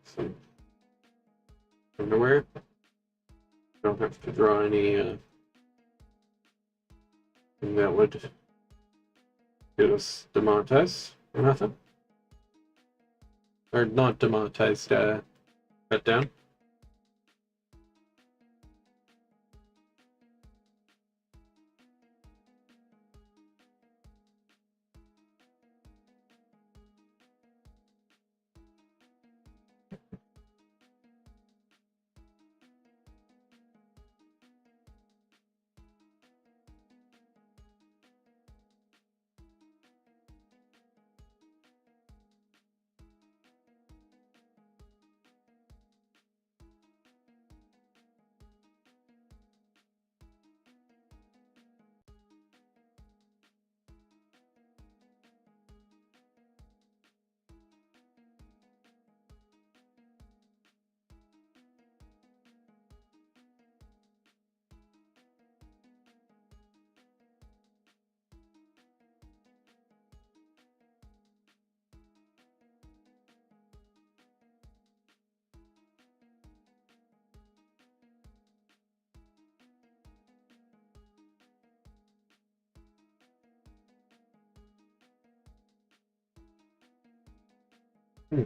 Some underwear. Don't have to draw any thing that would get us demonetized or nothing. Or not demonetized, cut down. Hmm.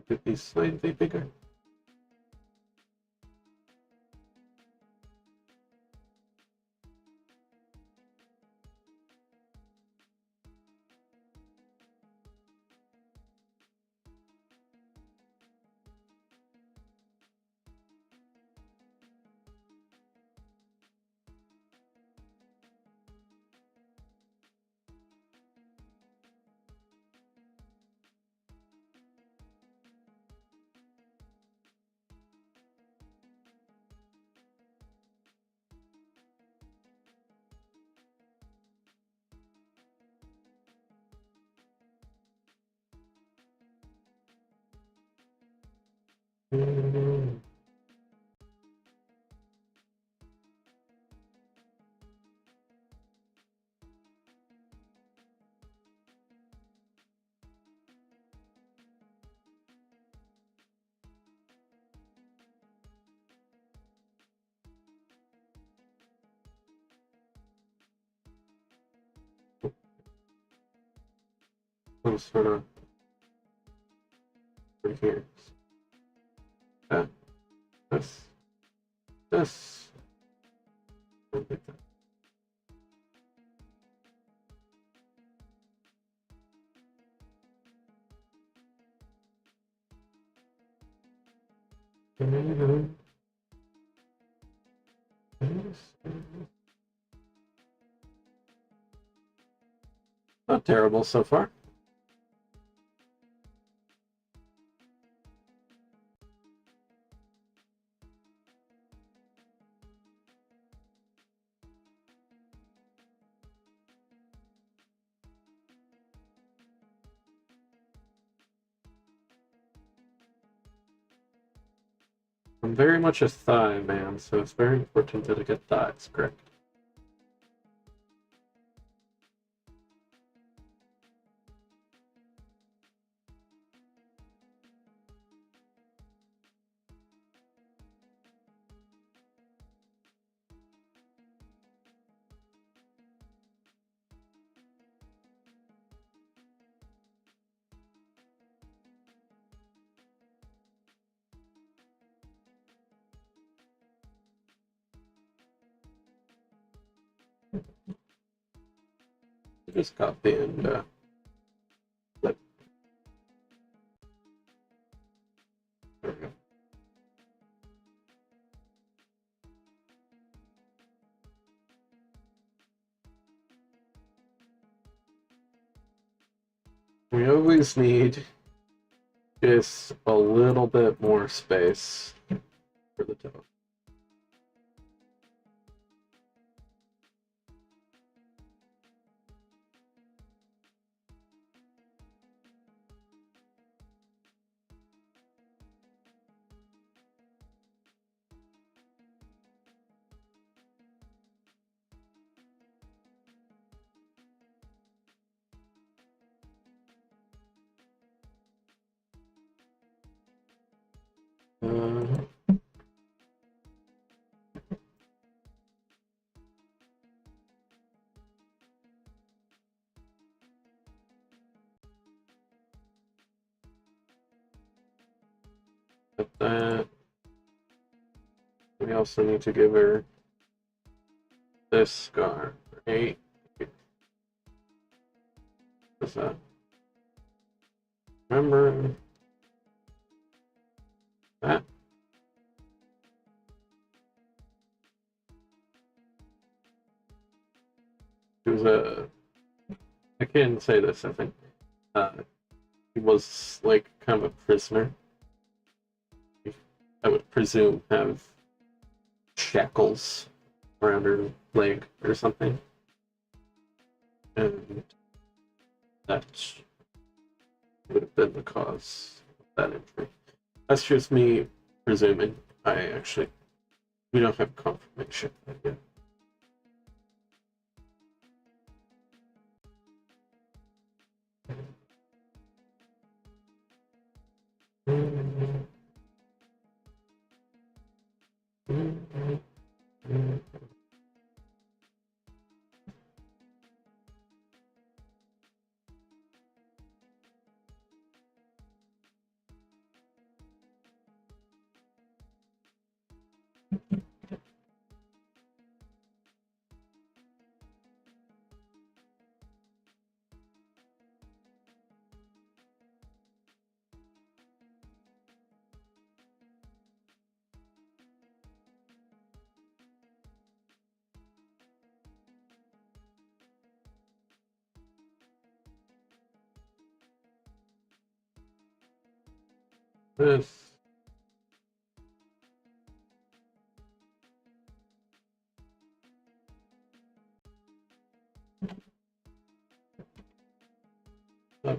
Could be slightly bigger. some sort of right here. That, this. Like that. Not terrible so far. I'm very much a thigh man, so it's very important that I get thighs correct. Just copy and flip. There we go. We always need just a little bit more space for the toe. Put that. We also need to give her this scar, right? What's that? Remember that? He was a. I can't say this, I think. He was like kind of a prisoner. I would presume have shackles around her leg or something. And that would have been the cause of that injury. That's just me presuming. We don't have confirmation yet. This. Oh.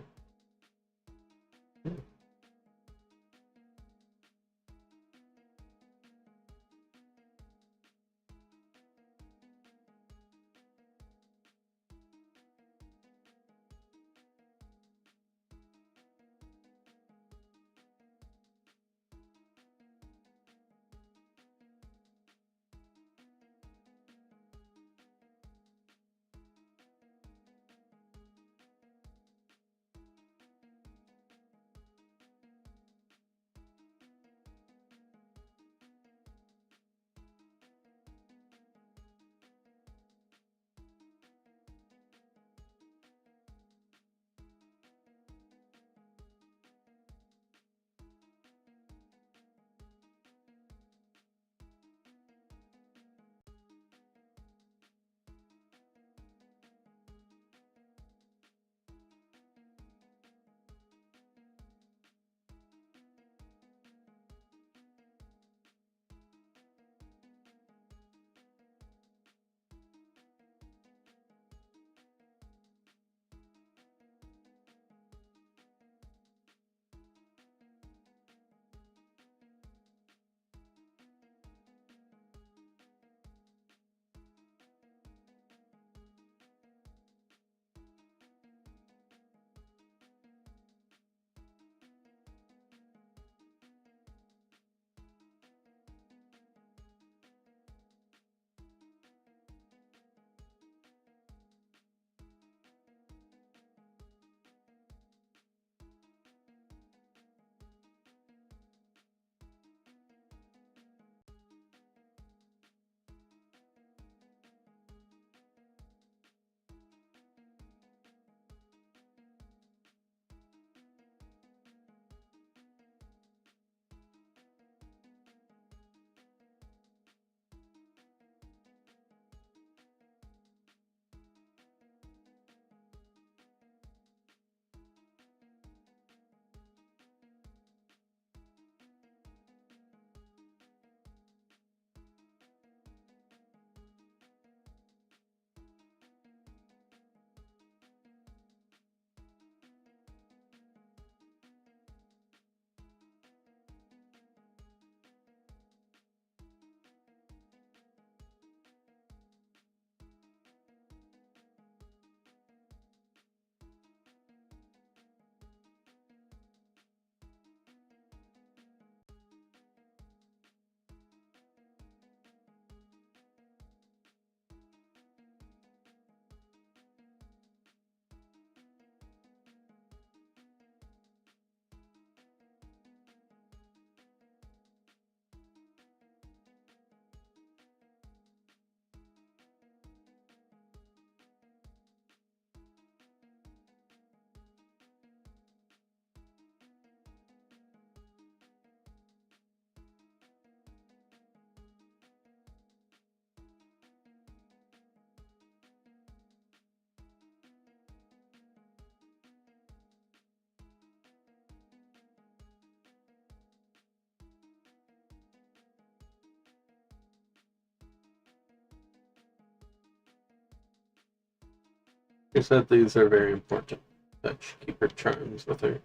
She said these are very important, that she keep her charms with her.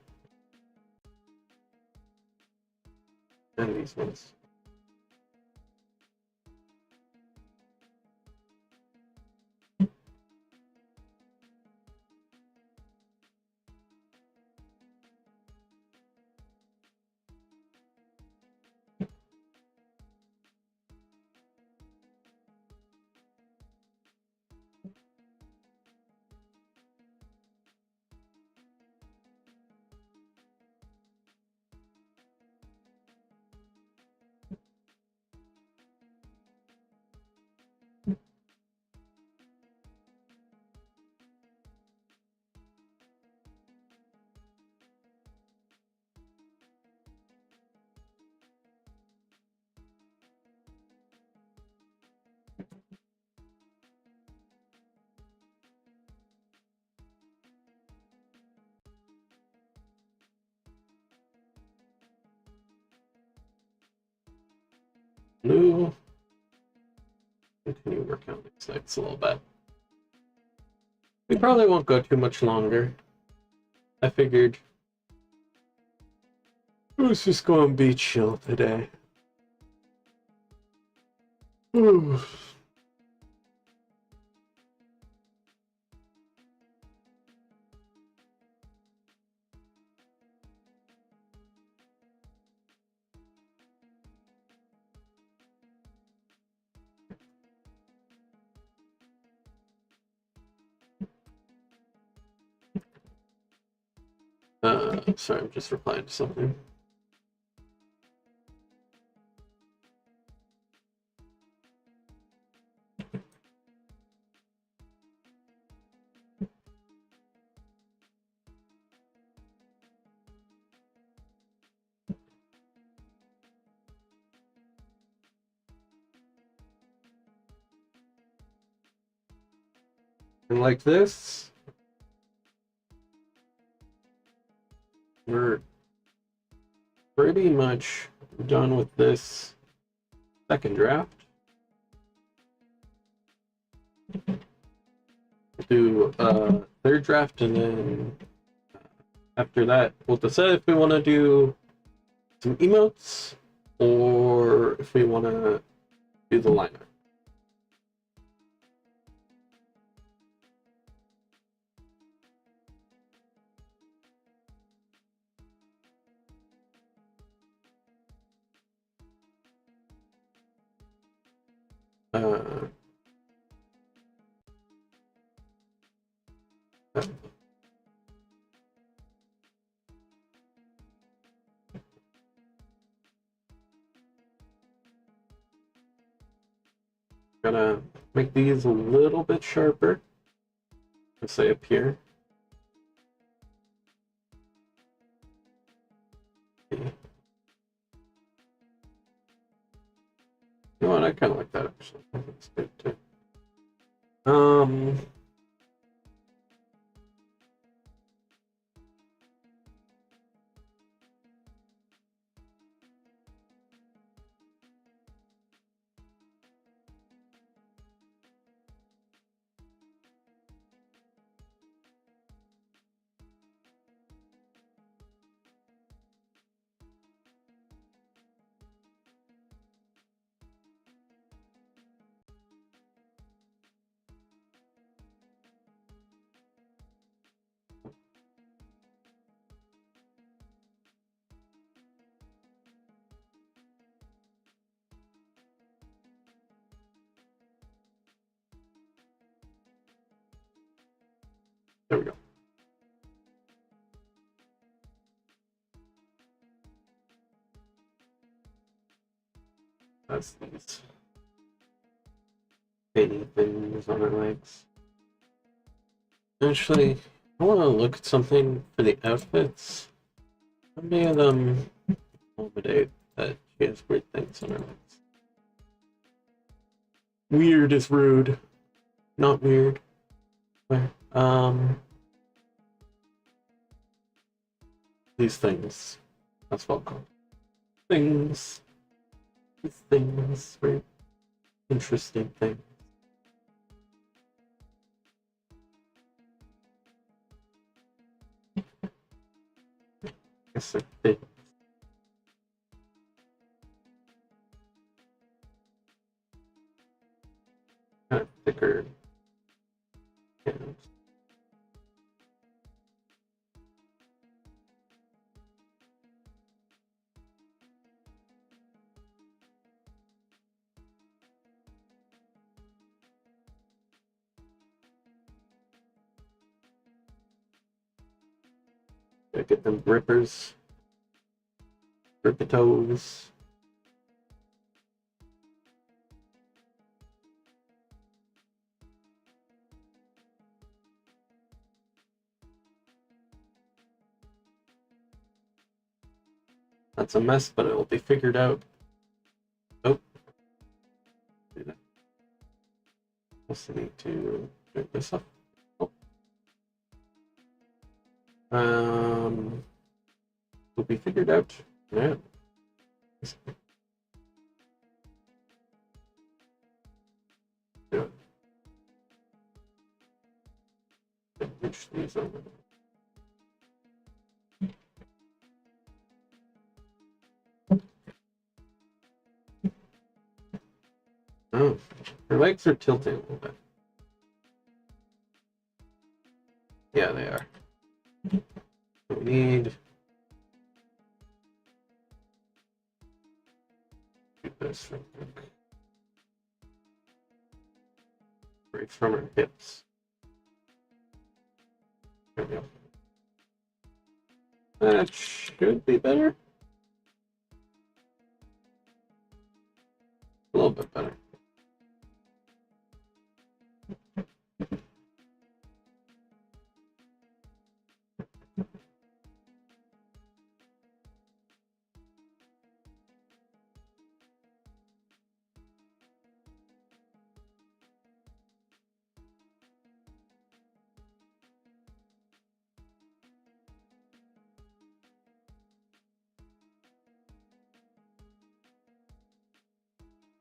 And these ones. Blue. Continue working on these lights a little bit. We probably won't go too much longer. I figured let's just go and be chill today. Ooh. Sorry, I'm just replying to something. And like this, we're pretty much done with this second draft. We'll do a third draft, and then after that, we'll decide if we want to do some emotes or if we want to do the lineup. Gonna make these a little bit sharper. Let's say up here. Okay. You know what? I kind of like that actually. That's good too. There we go. That's these skinny things on our legs. Actually, I want to look at something for the outfits. How many of them accommodate that she has weird things on her legs? Weird is rude. Not weird. Where? These things. That's what I'm called. Things. These things. Very interesting things. Yes, it did. Kind of thicker. Yeah. Gotta get them grippers. Grippitos. That's a mess, but it will be figured out. Oh. Do that. Also need to turn this up. Oh. Will be figured out. Yeah. Yeah. Push these over. Oh, her legs are tilting a little bit. Yeah, they are. We need do this real quick. Right from her hips. There we go. That should be better. A little bit better.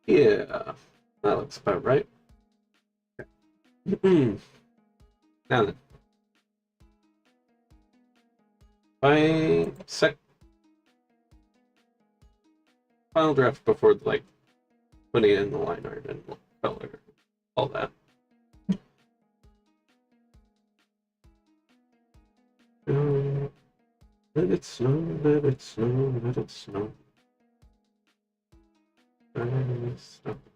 Yeah, that looks about right. Now then, final draft before like putting in the line art and color, all that. Let it snow, let it snow, let it snow. Let it snow.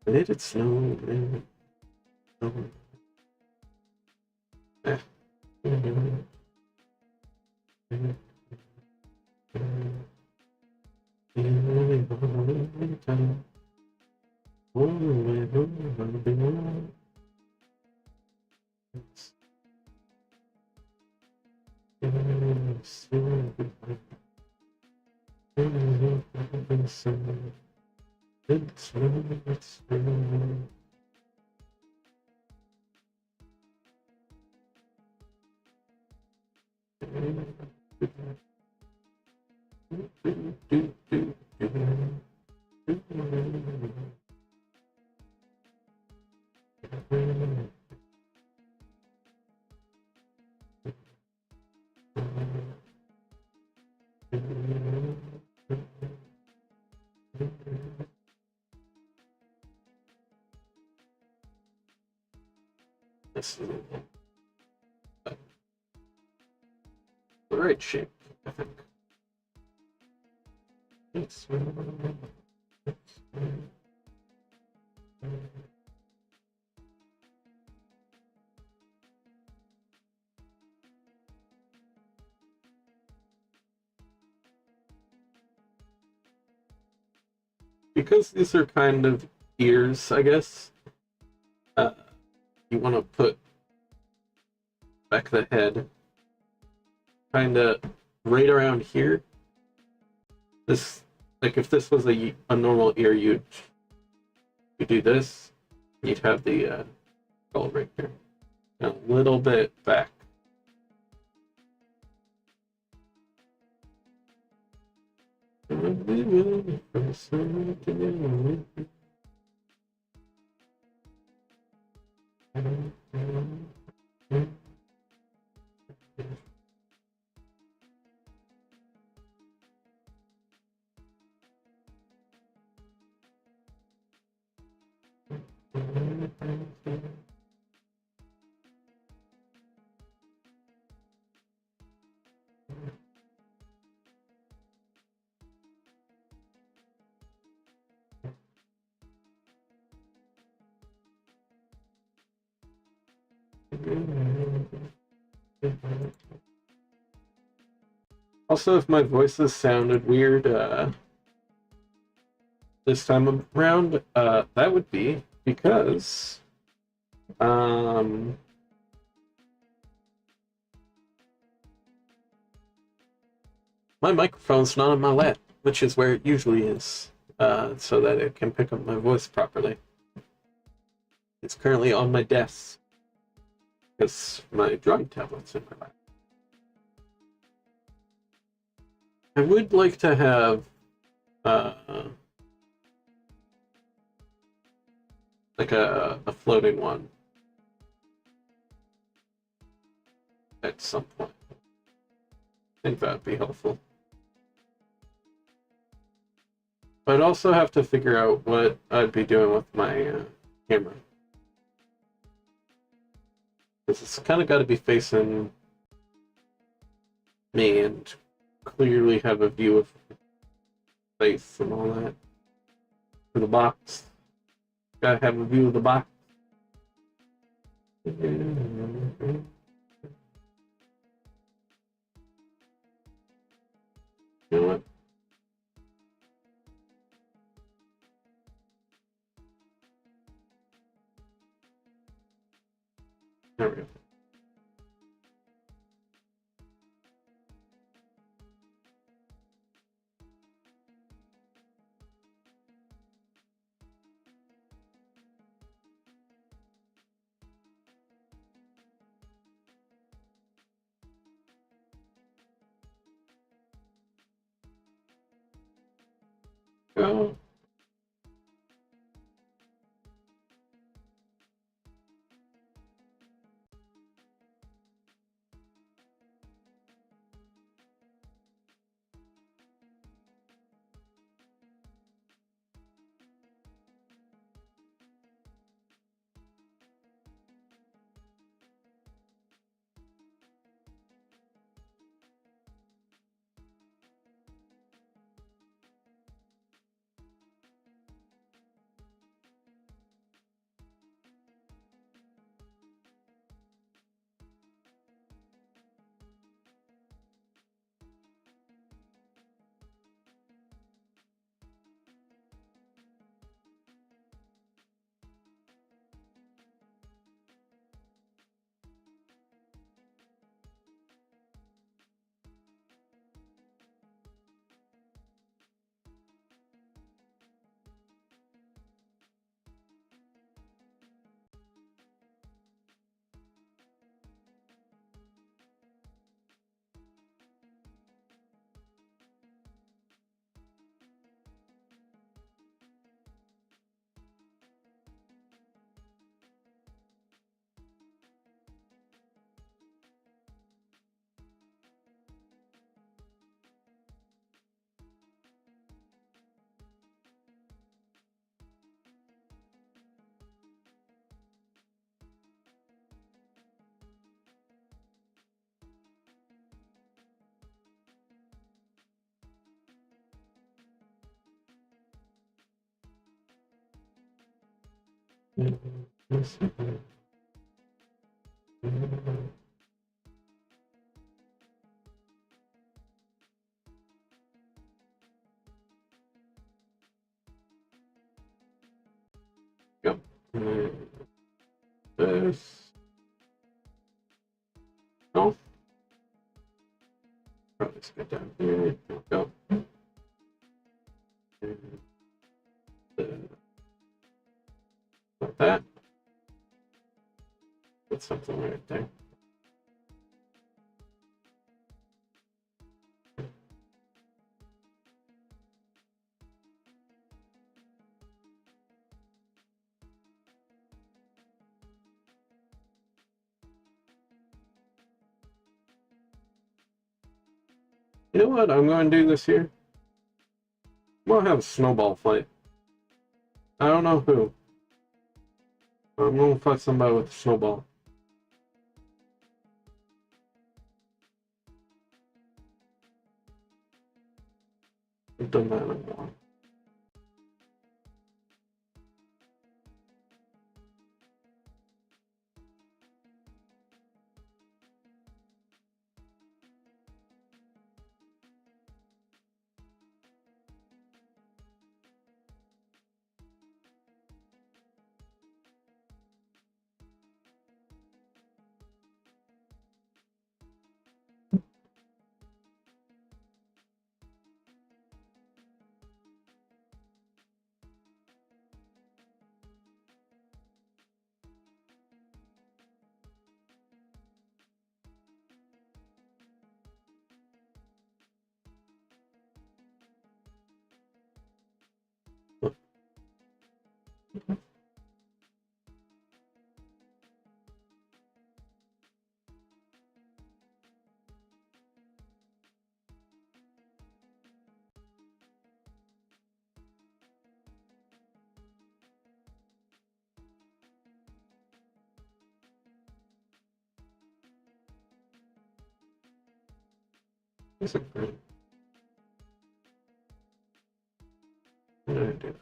Let it snow, let it snow. This is the right shape, I think. Because these are kind of ears, I guess, you want to put back the head kind of right around here. This, like if this was a normal ear, you'd do this, you'd have the skull right here, and a little bit back. Also, if my voices sounded weird this time around, that would be because my microphone's not on my lap, which is where it usually is, so that it can pick up my voice properly. It's currently on my desk because my drawing tablet's in my lap. I would like to have like a floating one at some point. I think that would be helpful. But I'd also have to figure out what I'd be doing with my camera. Because it's kind of got to be facing me and clearly have a view of face and all that. For the box. Gotta have a view of the box. You know what? There we go. Go. Go. This. Oh. Probably get down here. Go. Like that. Put something right there. You know what? I'm going to do this here. I'm going to have a snowball fight. I don't know who. I'm going to fight somebody with a snowball. I've done that in a while. That's a great. What did I do?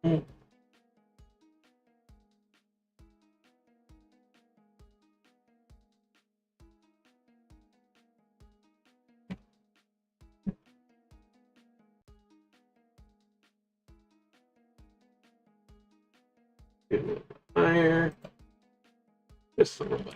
Hmm. Get a little bit higher. Just a little bit.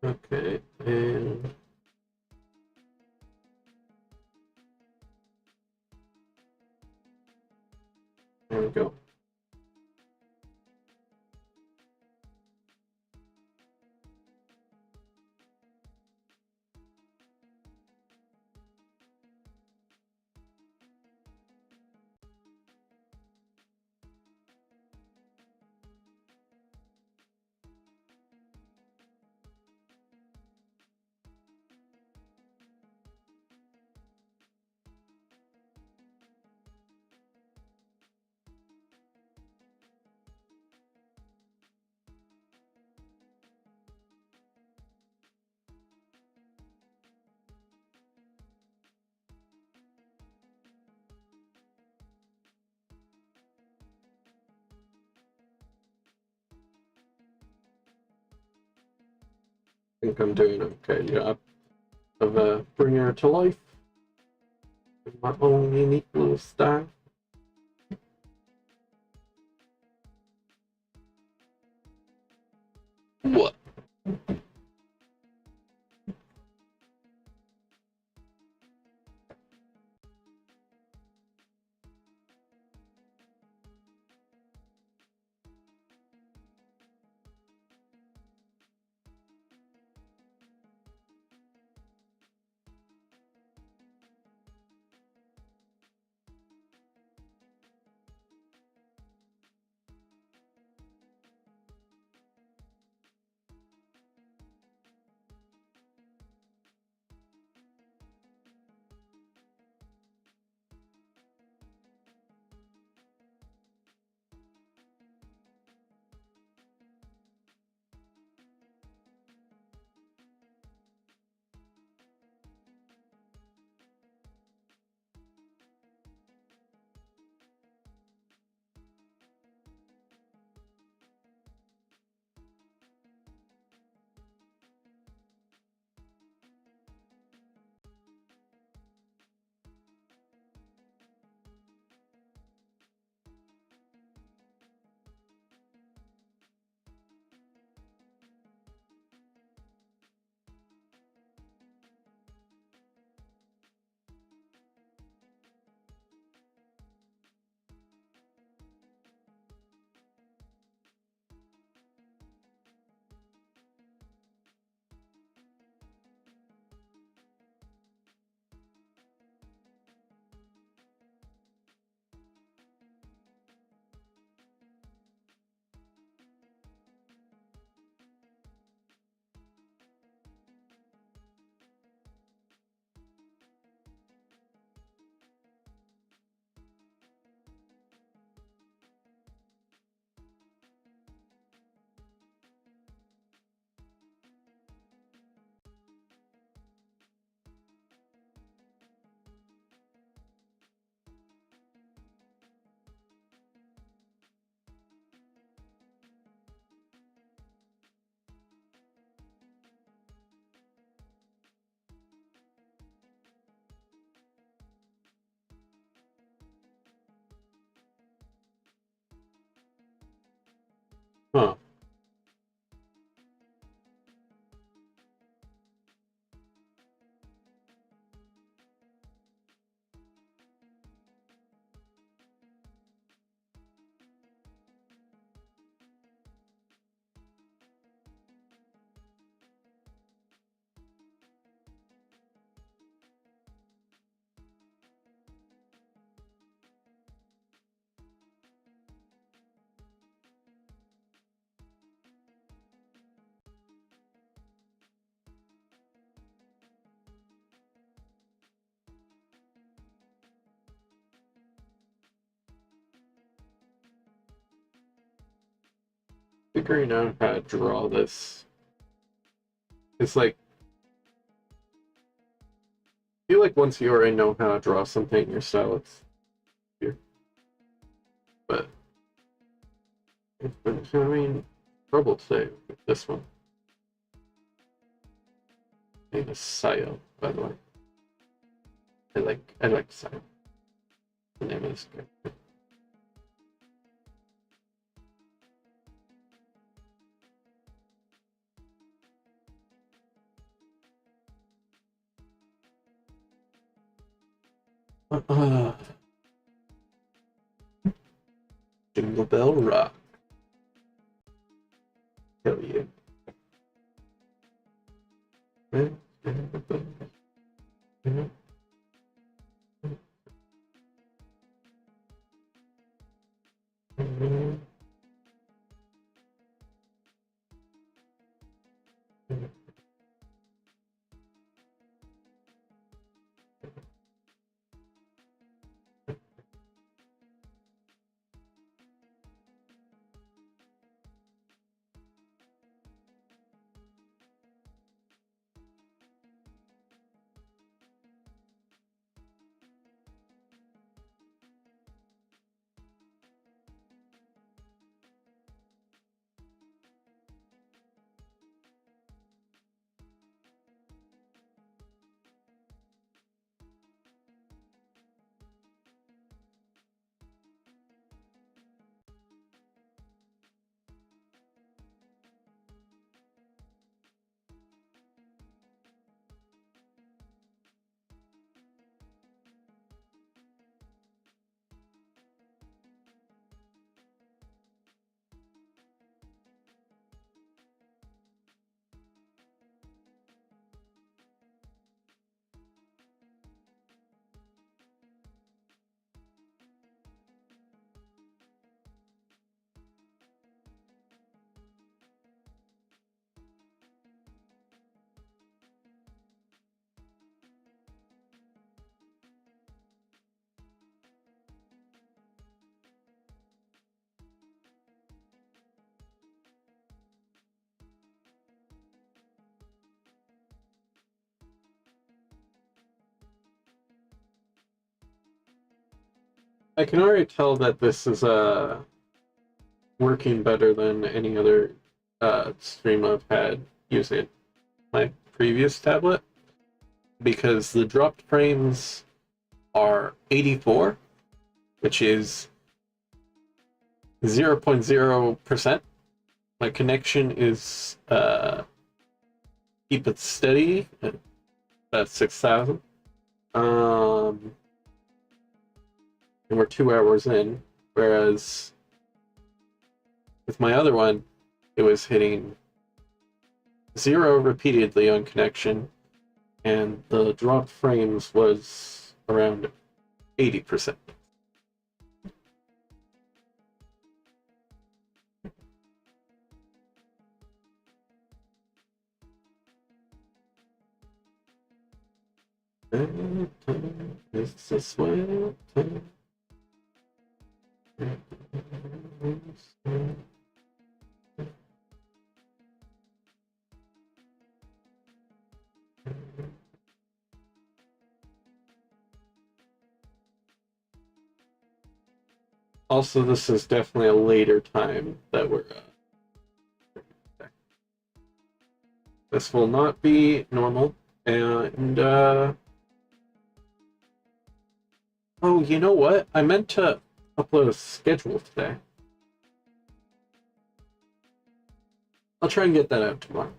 Okay, and there we go. think I'm doing okay. Yeah, of bringing her to life in my own unique little style. What? Huh. Figuring out how to draw this. It's like, I feel like once you already know how to draw something in your style, it's easier. But it's been having trouble today with this one. Name is Sayo, by the way. I like Sayo. The name is good. Jingle Bell Rock. Hell yeah. I can already tell that this is working better than any other stream I've had using my previous tablet, because the dropped frames are 84, which is 0.0%. My connection is keep it steady at about 6,000. And we're 2 hours in, whereas with my other one, it was hitting 0 repeatedly on connection, and the dropped frames was around 80%. It's a sweat. Also, this is definitely a later time that we're. This will not be normal, and oh, you know what? I meant to upload a schedule today. I'll try and get that out tomorrow.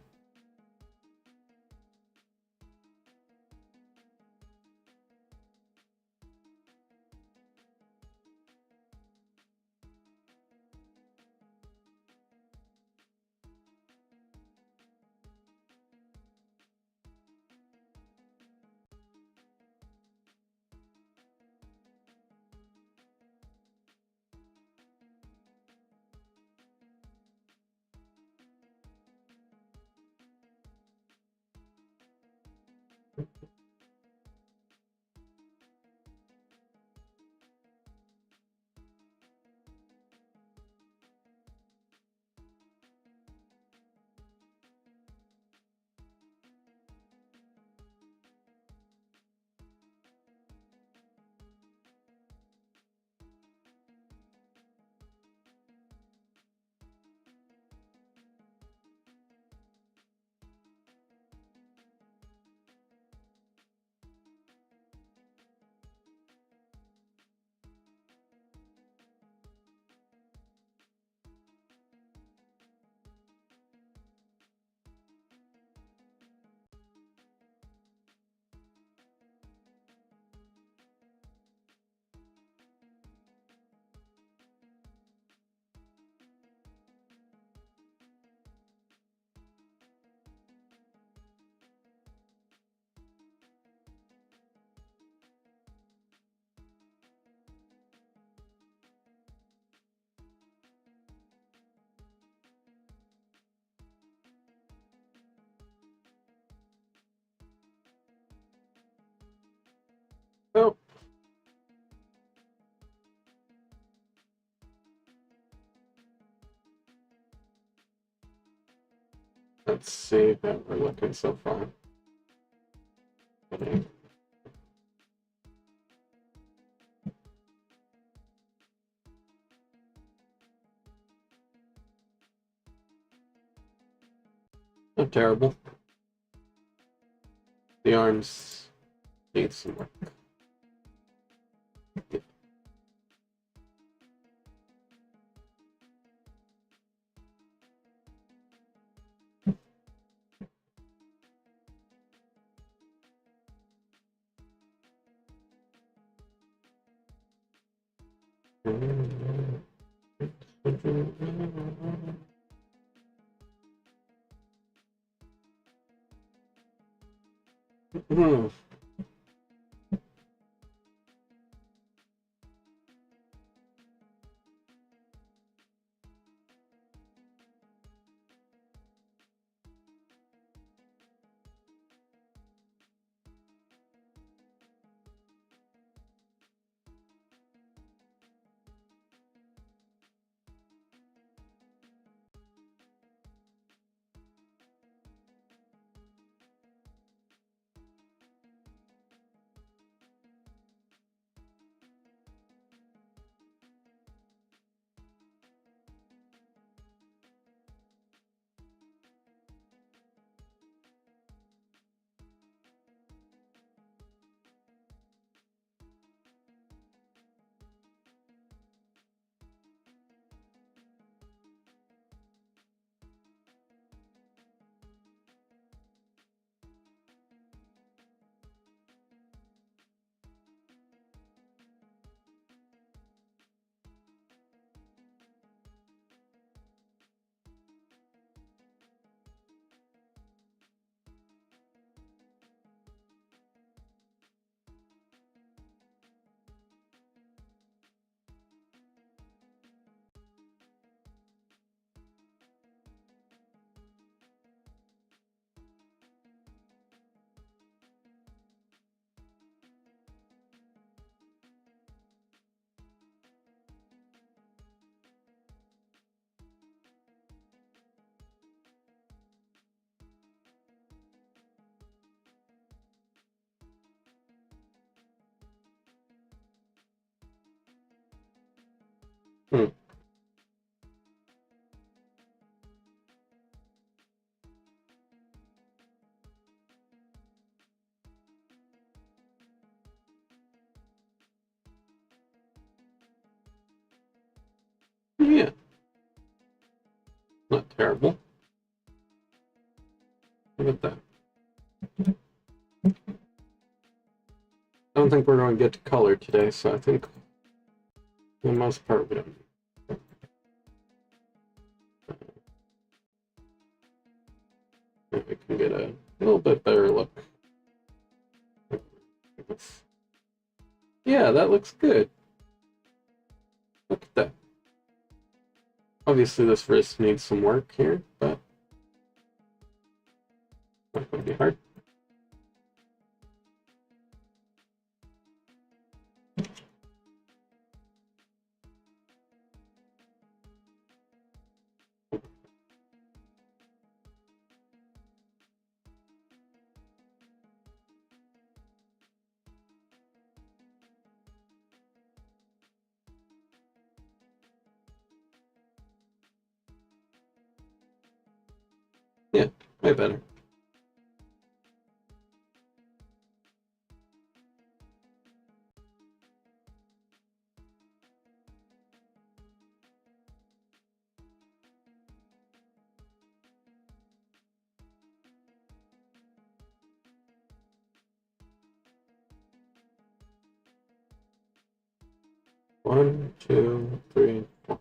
Oh. Let's see how we're looking so far. Okay. Not terrible. The arms need some work. Hmm. Hmm. Yeah, not terrible. Look at that. I don't think we're going to get to color today, so I think for the most part we don't. We can get a little bit better look. Yeah, that looks good. Look at that. Obviously this wrist needs some work here, but not going to be hard. Yeah, way better. One, two, three, four.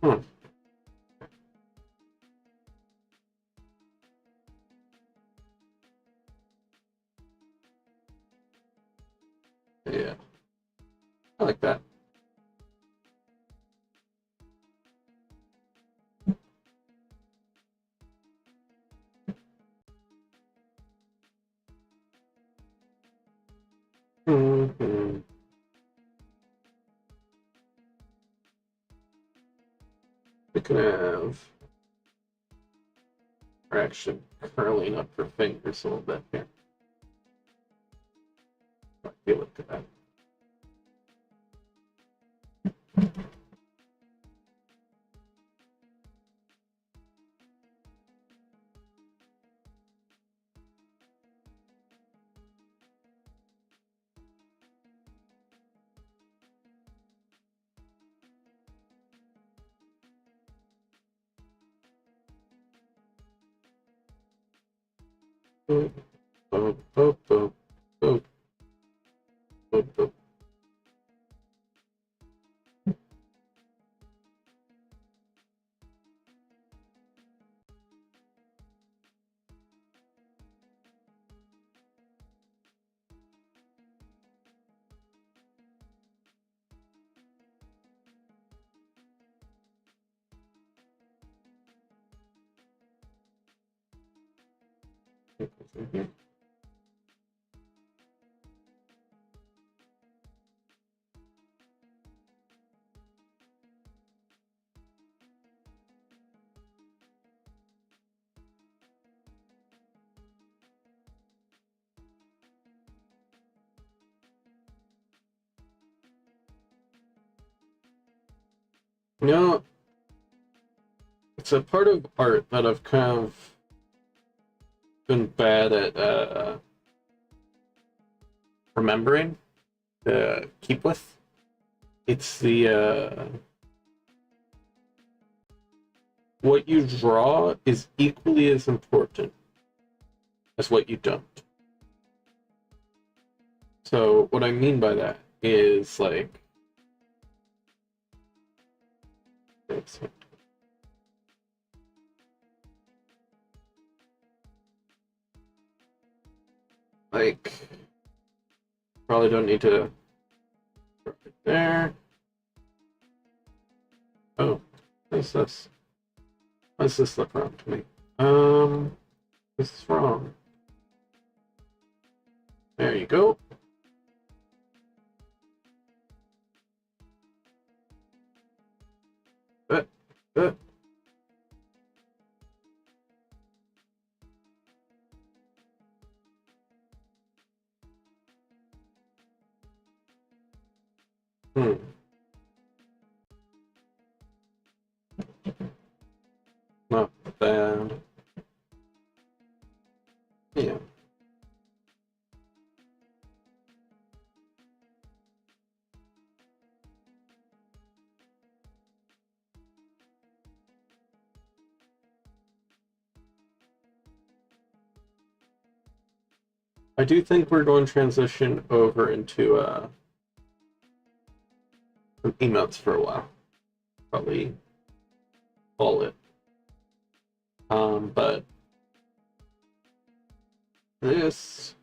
Hmm. Yeah, I like that. Mm-hmm. We can have her actually curling up her fingers a little bit here. I feel look at that. Boop, boop, boop, boop, boop, boop, boop. Mm-hmm. You know, it's a part of art that I've kind of been bad at remembering to keep with. It's the what you draw is equally as important as what you don't. So what I mean by that is like like probably don't need to right there. Oh, what's this? Why does this look wrong to me? This is wrong. There you go. Hmm. Not bad. Yeah. I do think we're going to transition over into emotes for a while. Probably all it. But this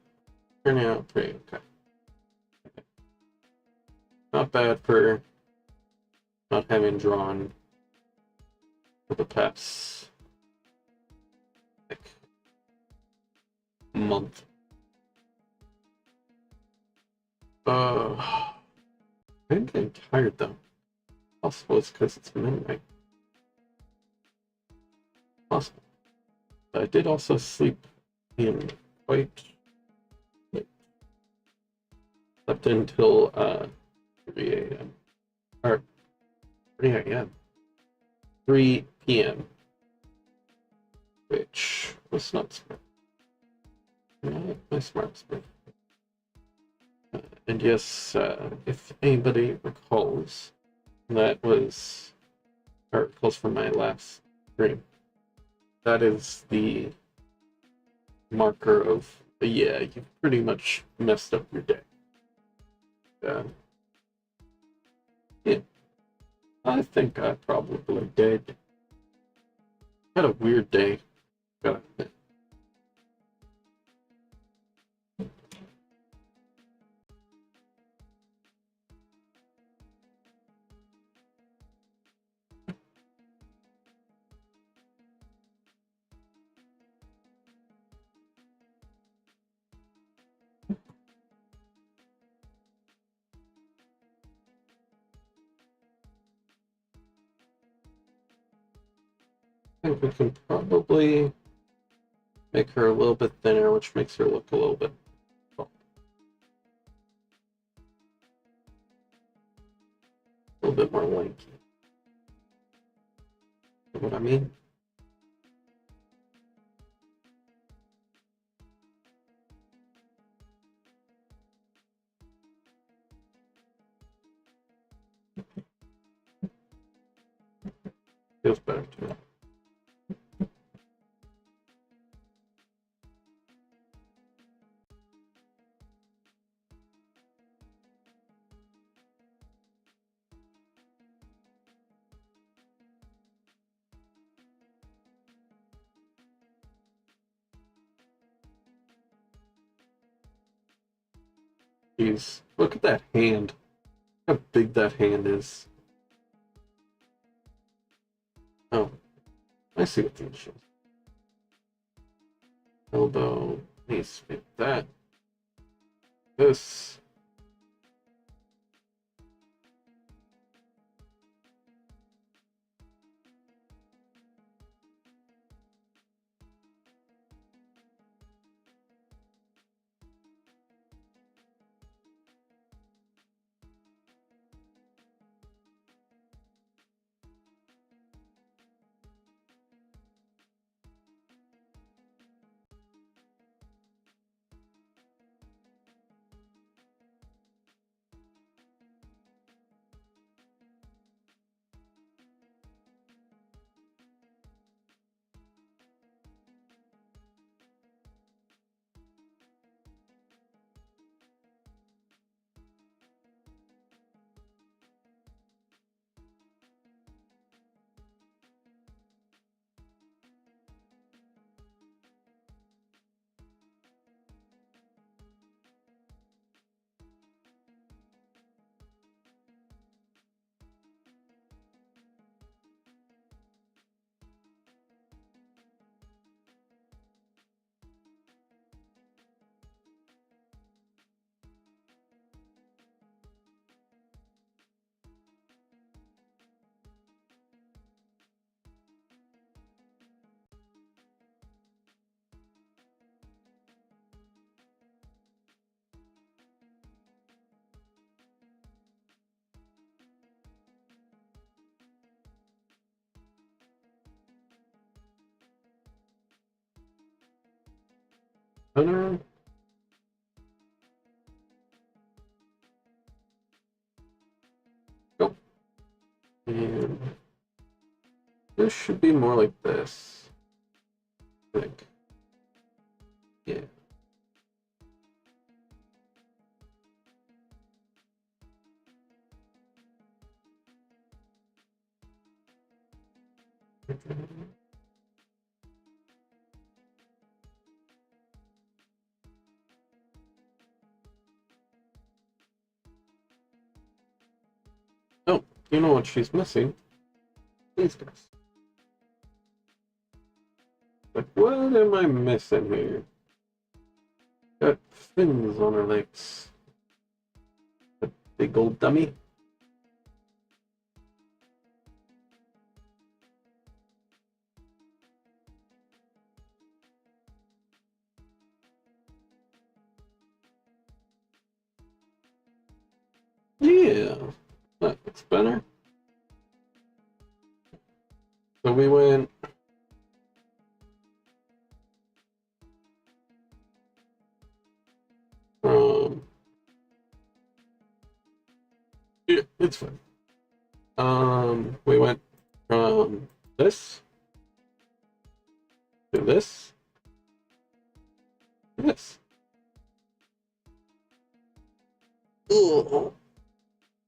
turned out pretty okay. Not bad for not having drawn for the past like month. I'm getting tired though. Possible it's because it's midnight. Possible. But I did also sleep in quite late. Slept until 3 a.m. Or 3 a.m. 3 p.m. Which was not smart. Not my smartest move. And yes, if anybody recalls, that was articles from my last stream. That is the marker of, yeah, you've pretty much messed up your day. Yeah, I think I probably did. Had a weird day, gotta admit. I think we can probably make her a little bit thinner, which makes her look a little bit, well, a little bit more lanky. You know what I mean? Feels better to me. Jeez, look at that hand. How big that hand is. Oh, I see what the issue is. Elbow needs to be that. This. spinner. Go. And this should be more like this, I think. Yeah. Oh, you know what she's missing? These guys. Like, what am I missing here? Got fins on her legs. A big old dummy. Yeah, that looks better. So we went from, yeah, it's fine. We went from this to this to this. Ugh.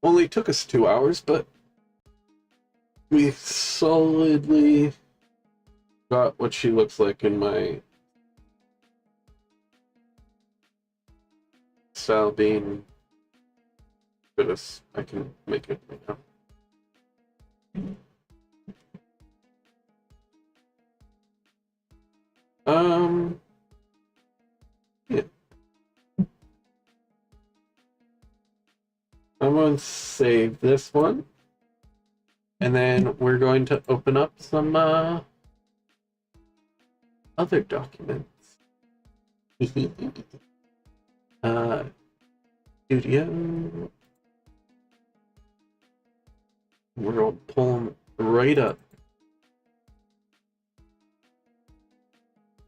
Only took us 2 hours, but we solidly got what she looks like in my style bean. Goodness, I can make it right now. Yeah. I'm going to save this one, and then we're going to open up some other documents. Studio. We're going to pull them right up.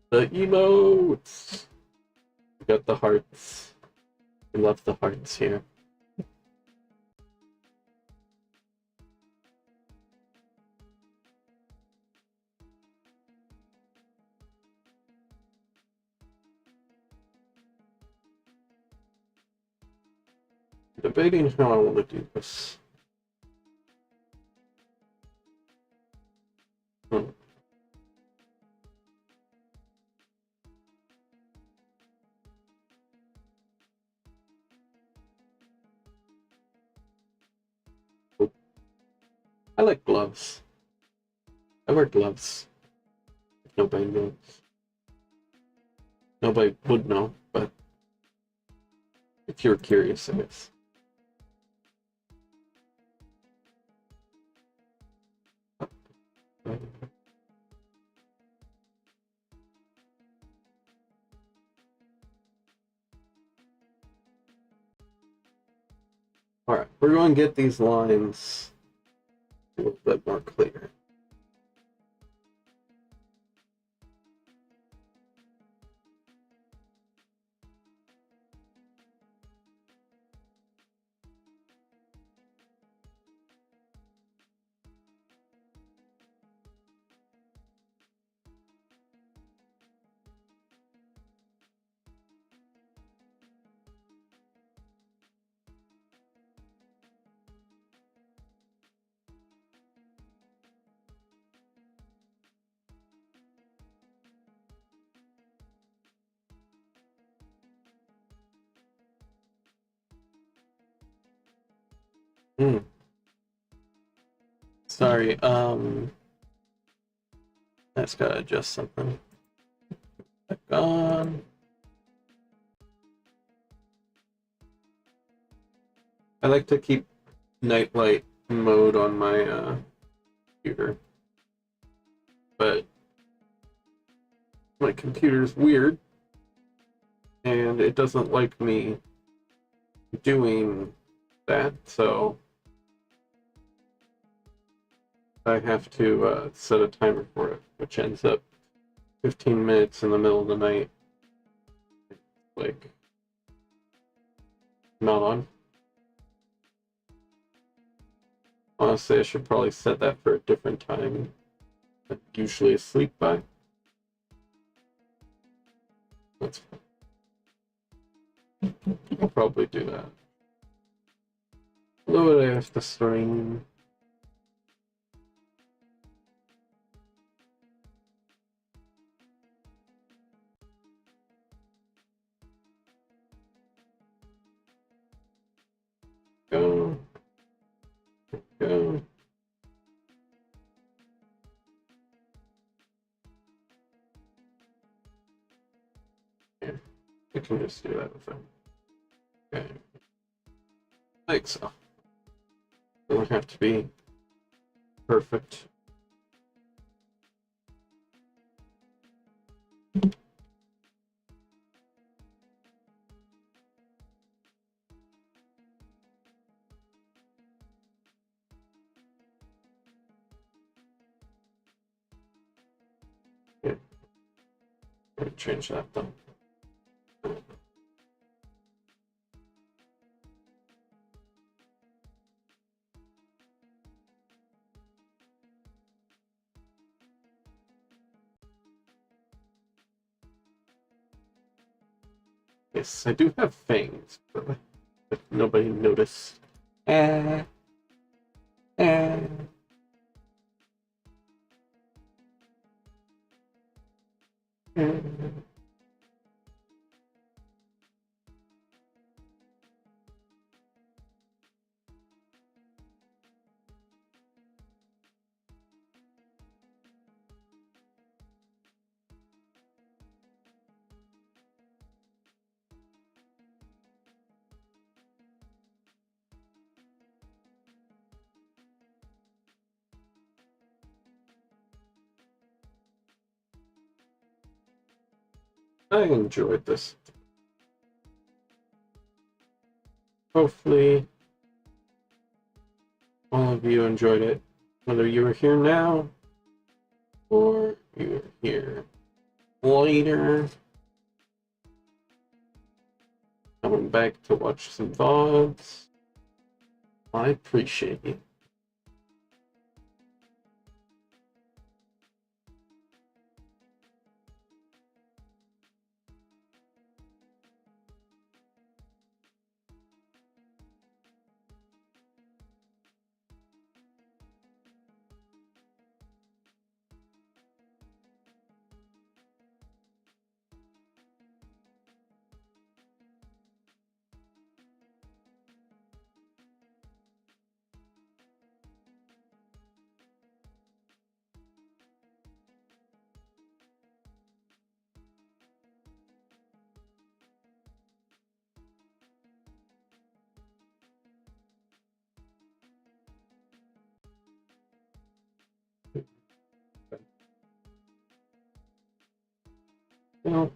The emotes. We got the hearts. We love the hearts here. Debating how I want to do this. I like gloves. I wear gloves. Nobody knows. Nobody would know, but if you're curious, I guess. Alright, we're going to get these lines a little bit more clear. Sorry, I just gotta adjust something. Back on. I like to keep nightlight mode on my computer, but my computer's weird and it doesn't like me doing that, so I have to set a timer for it, which ends up 15 minutes in the middle of the night. like not on. Honestly, I should probably set that for a different time. I'm usually asleep by. That's fine. I'll probably do that. Load AF the string. Go. Go. Yeah, I can just do that with them. Okay. Like so. Doesn't have to be perfect. Yeah. Let me change that though. Yes, I do have fangs, but nobody noticed. Eh, eh. I enjoyed this. Hopefully, all of you enjoyed it, whether you were here now or you were here later, coming back to watch some VODs. I appreciate you. Well, oh.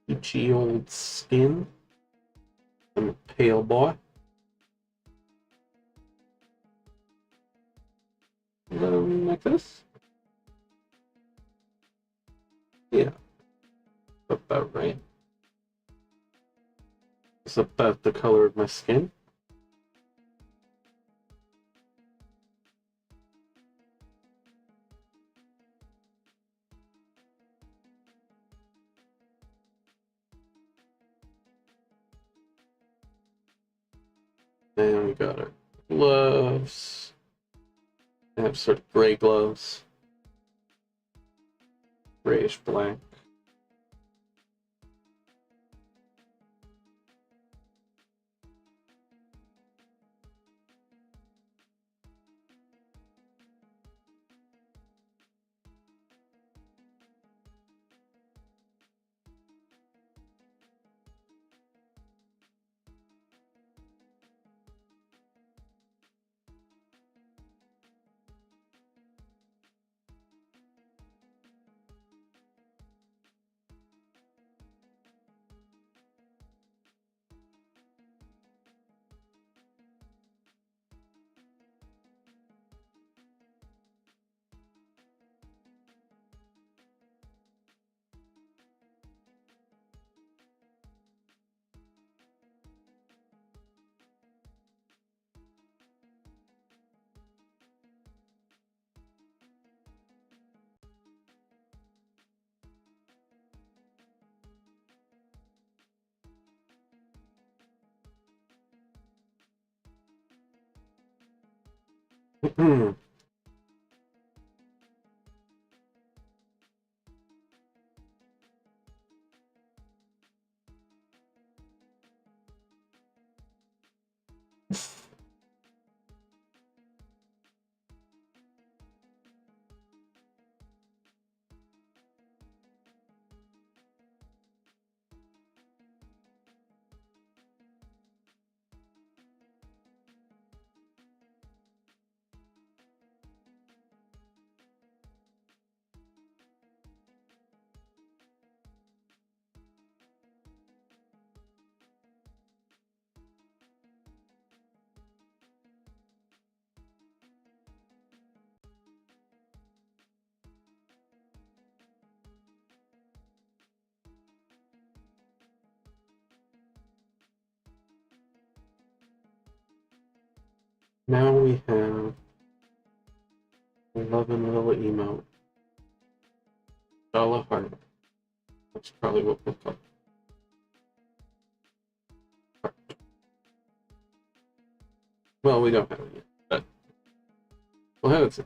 Peachy old skin. I'm a pale boy. Like this? Yeah, about right. It's about the color of my skin. got our gloves. They have sort of gray gloves. Grayish black. Now we have 11 little emote. Dollar heart. That's probably what we'll call it. Well, we don't have it yet, but we'll have it soon.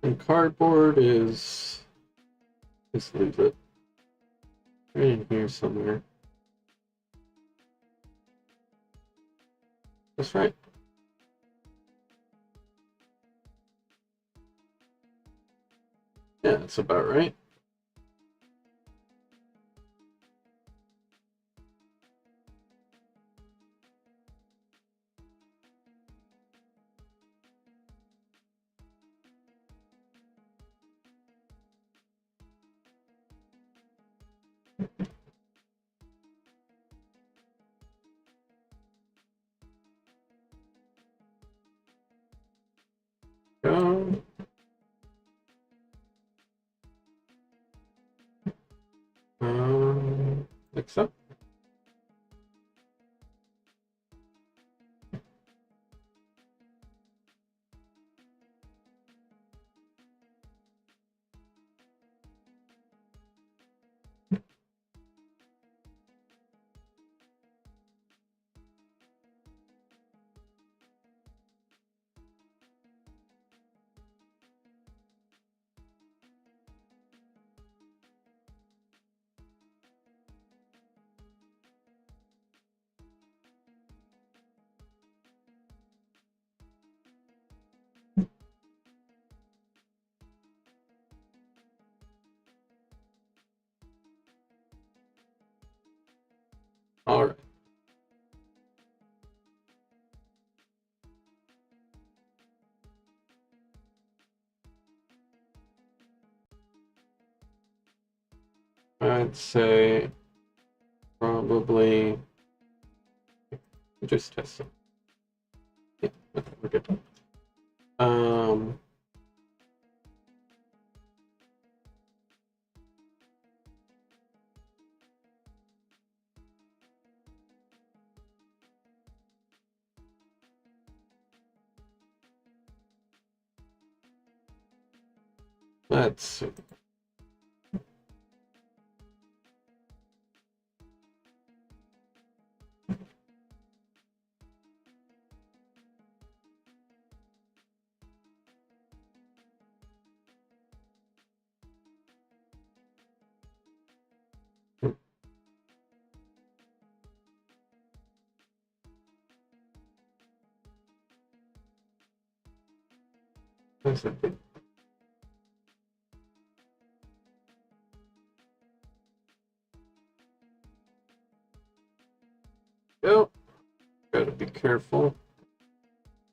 And cardboard is, just leave it right in here somewhere. That's right. Yeah, that's about right. Go. Accept. All right. I'd say probably just test it. Yeah, okay, we're good. Let's see. That's okay. Go. Gotta be careful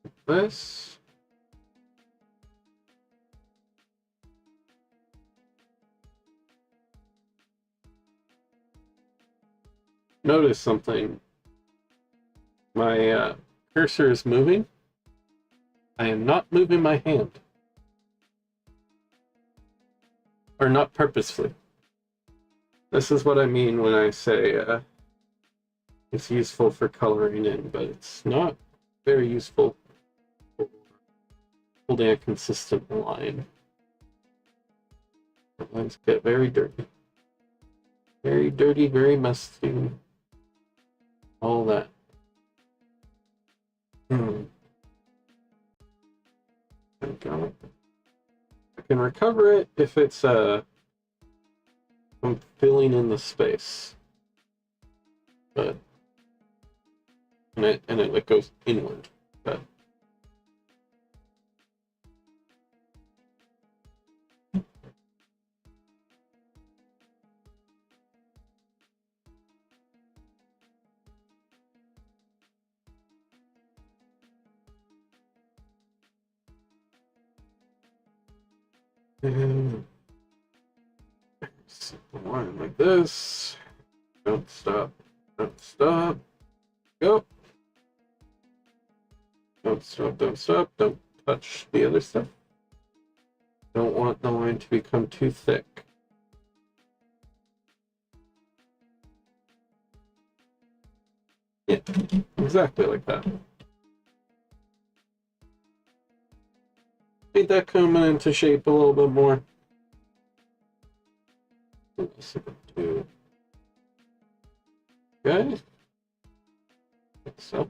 with this. Notice something. My cursor is moving. I am not moving my hand. Or not purposefully. This is what I mean when I say it's useful for coloring in, but it's not very useful for holding a consistent line. The lines get very dirty. Very dirty, very musty. All that. There we go. I can recover it if it's I'm filling in the space. But and it goes inward. But and line like this. Don't stop. Don't stop. Go. Don't stop. Don't stop. Don't touch the other stuff. Don't want the line to become too thick. Yeah, exactly like that. Need that coming into shape a little bit more. Okay. Like so.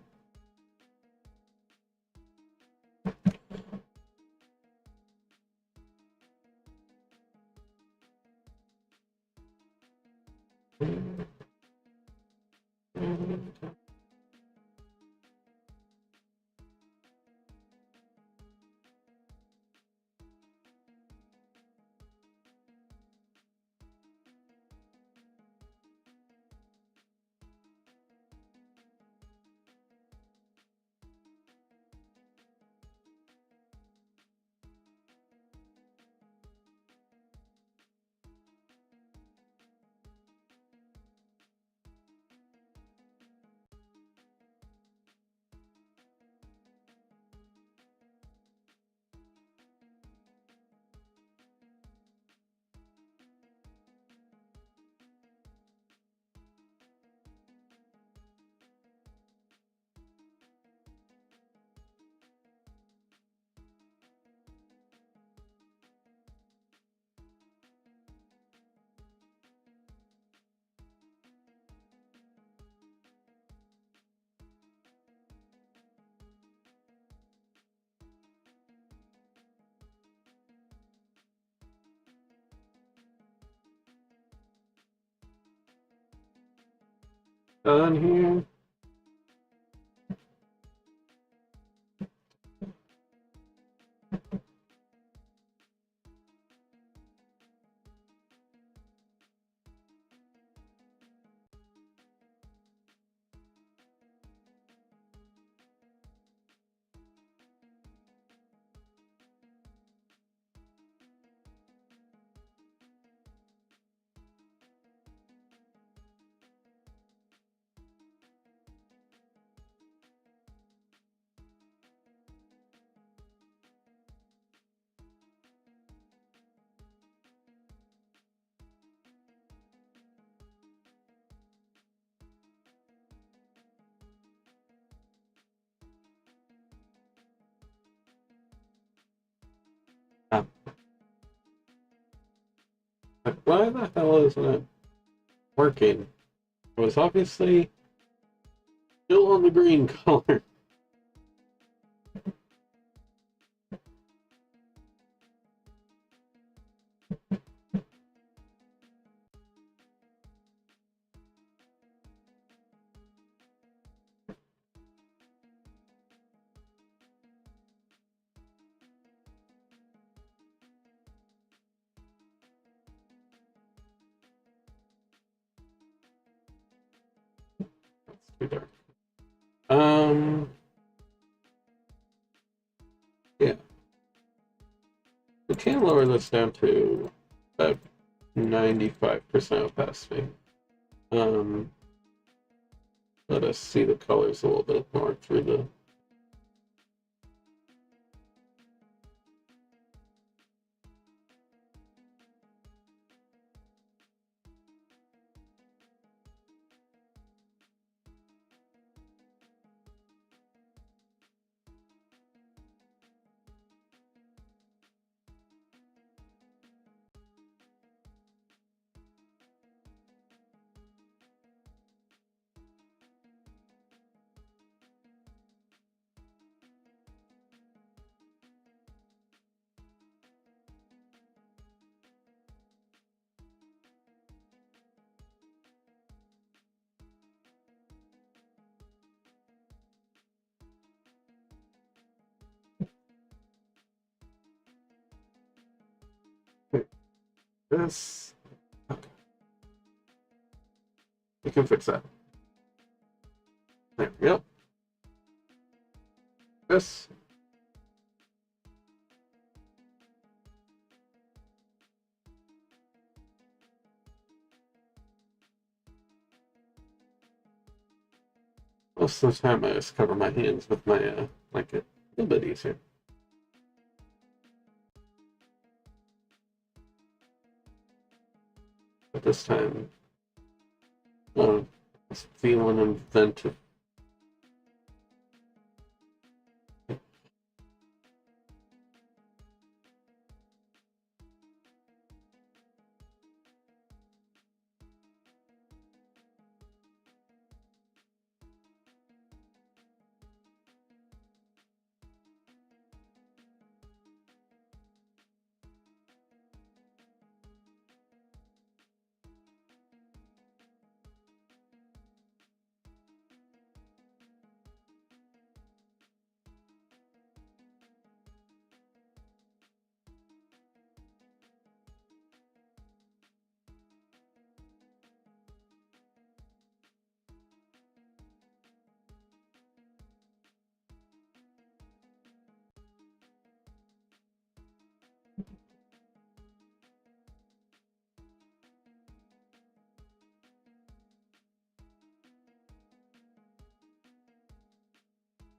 Done here. why the hell isn't it working? It was obviously still on the green color. That's too dark. Yeah. We can lower this down to about 95% opacity. Let us see the colors a little bit more through the. This. Okay. We can fix that. There we go. This. Most of the time I just cover my hands with my blanket. A little bit easier. But this time, it's feeling inventive.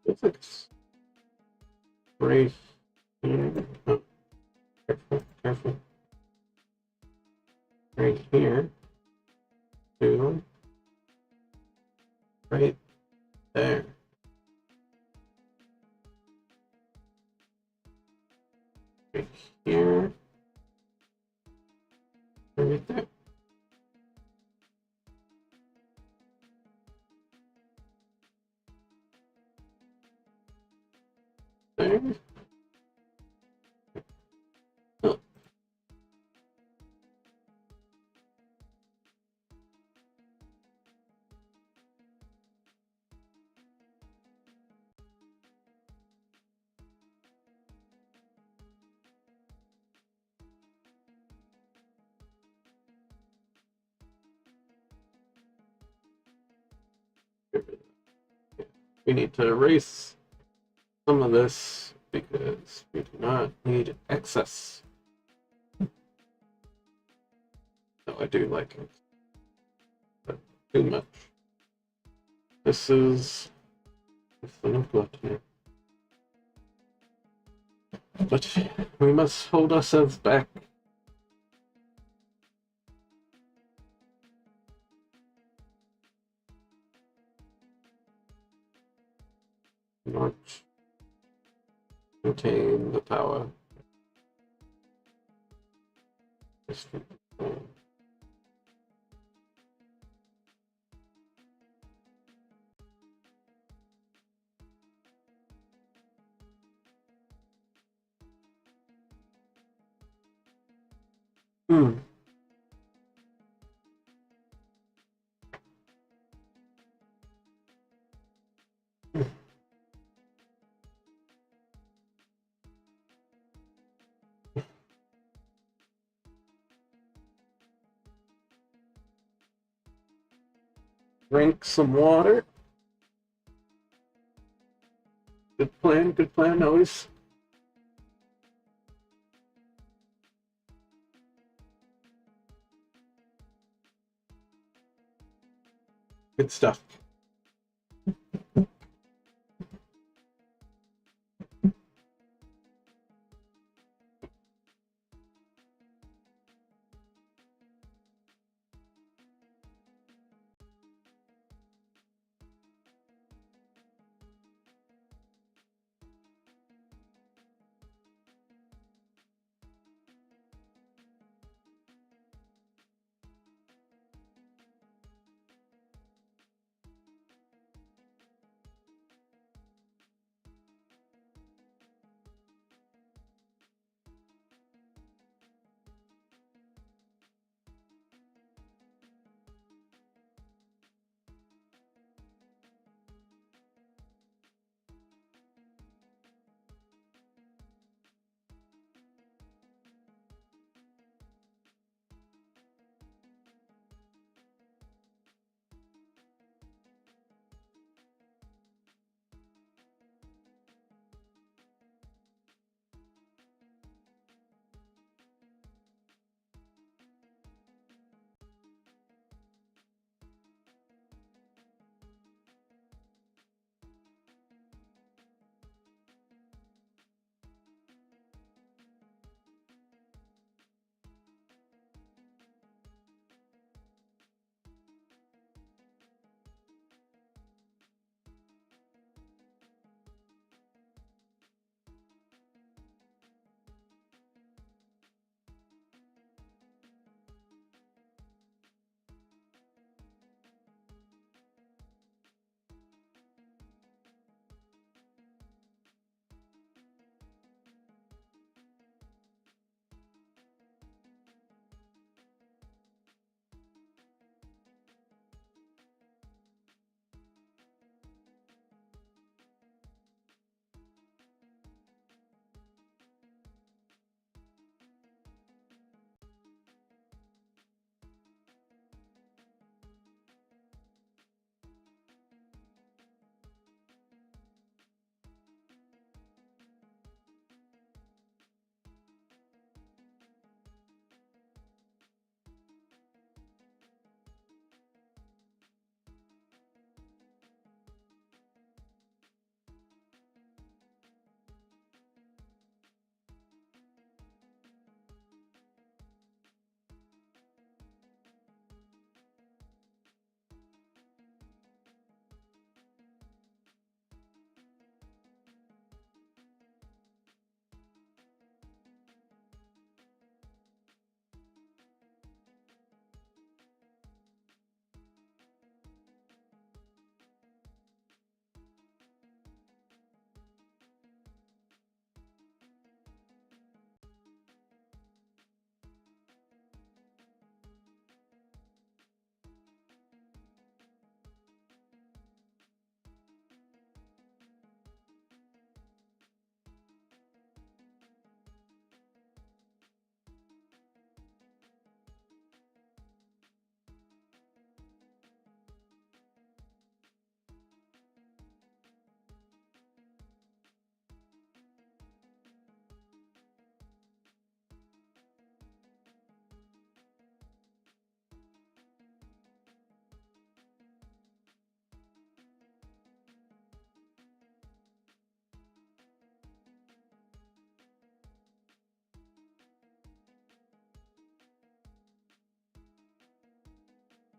It's like right here. Oh, careful, careful. Right here. To right there. Right here. Right there. There. Oh. We need to erase some of this because we do not need excess. No, I do like it, but too much. This is something of gluttony. But we must hold ourselves back. Not contain the power. Hmm. Drink some water. Good plan, always. Good stuff.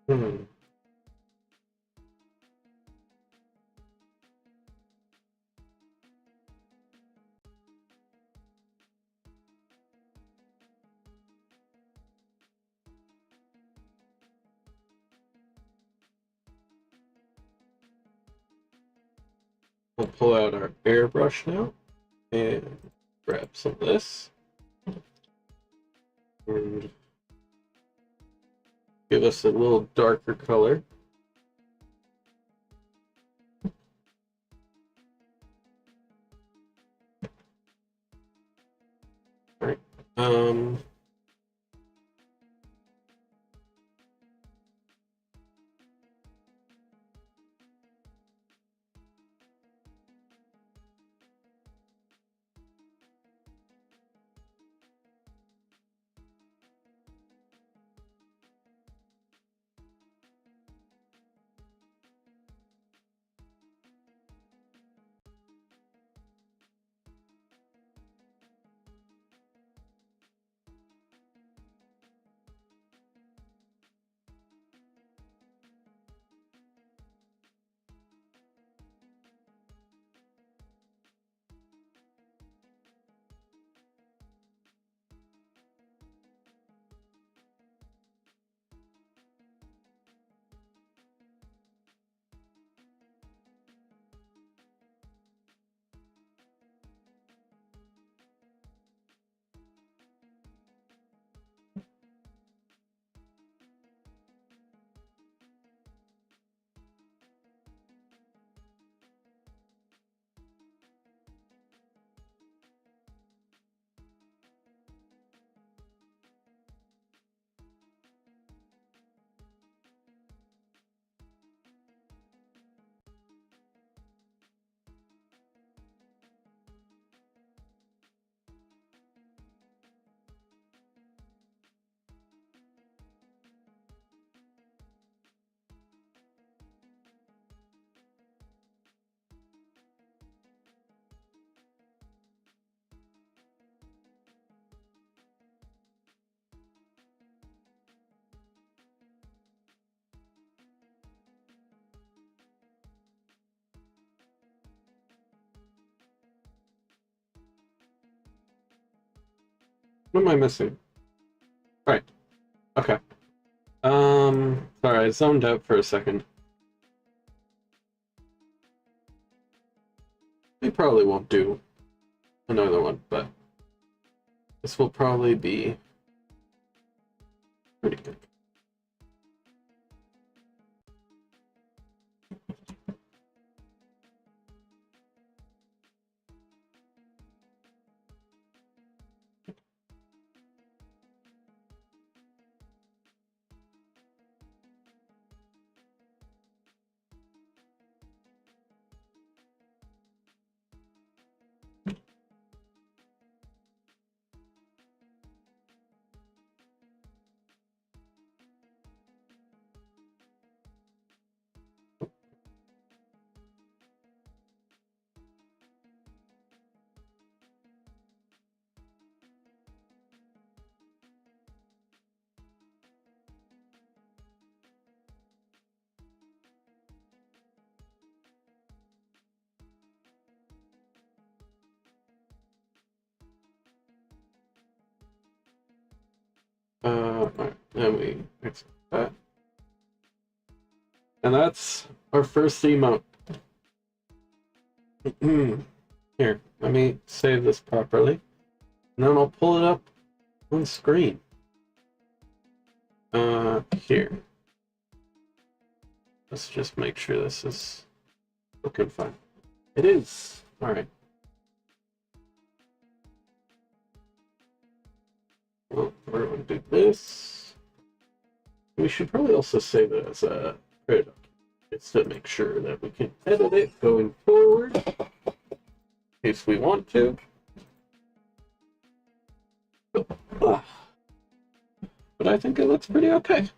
Hmm. We'll pull out our airbrush now and grab some of this. And give us a little darker color. All right. What am I missing? All right. Okay. Sorry, I zoned out for a second. We probably won't do another one, but this will probably be pretty good. Alright, then we export that. And that's our first emote. Here, let me save this properly. And then I'll pull it up on screen. Here. Let's just make sure this is looking fine. It is. Alright. Well, we're going to do this. We should probably also save it as a product, just to make sure that we can edit it going forward, in case we want to. But I think it looks pretty okay.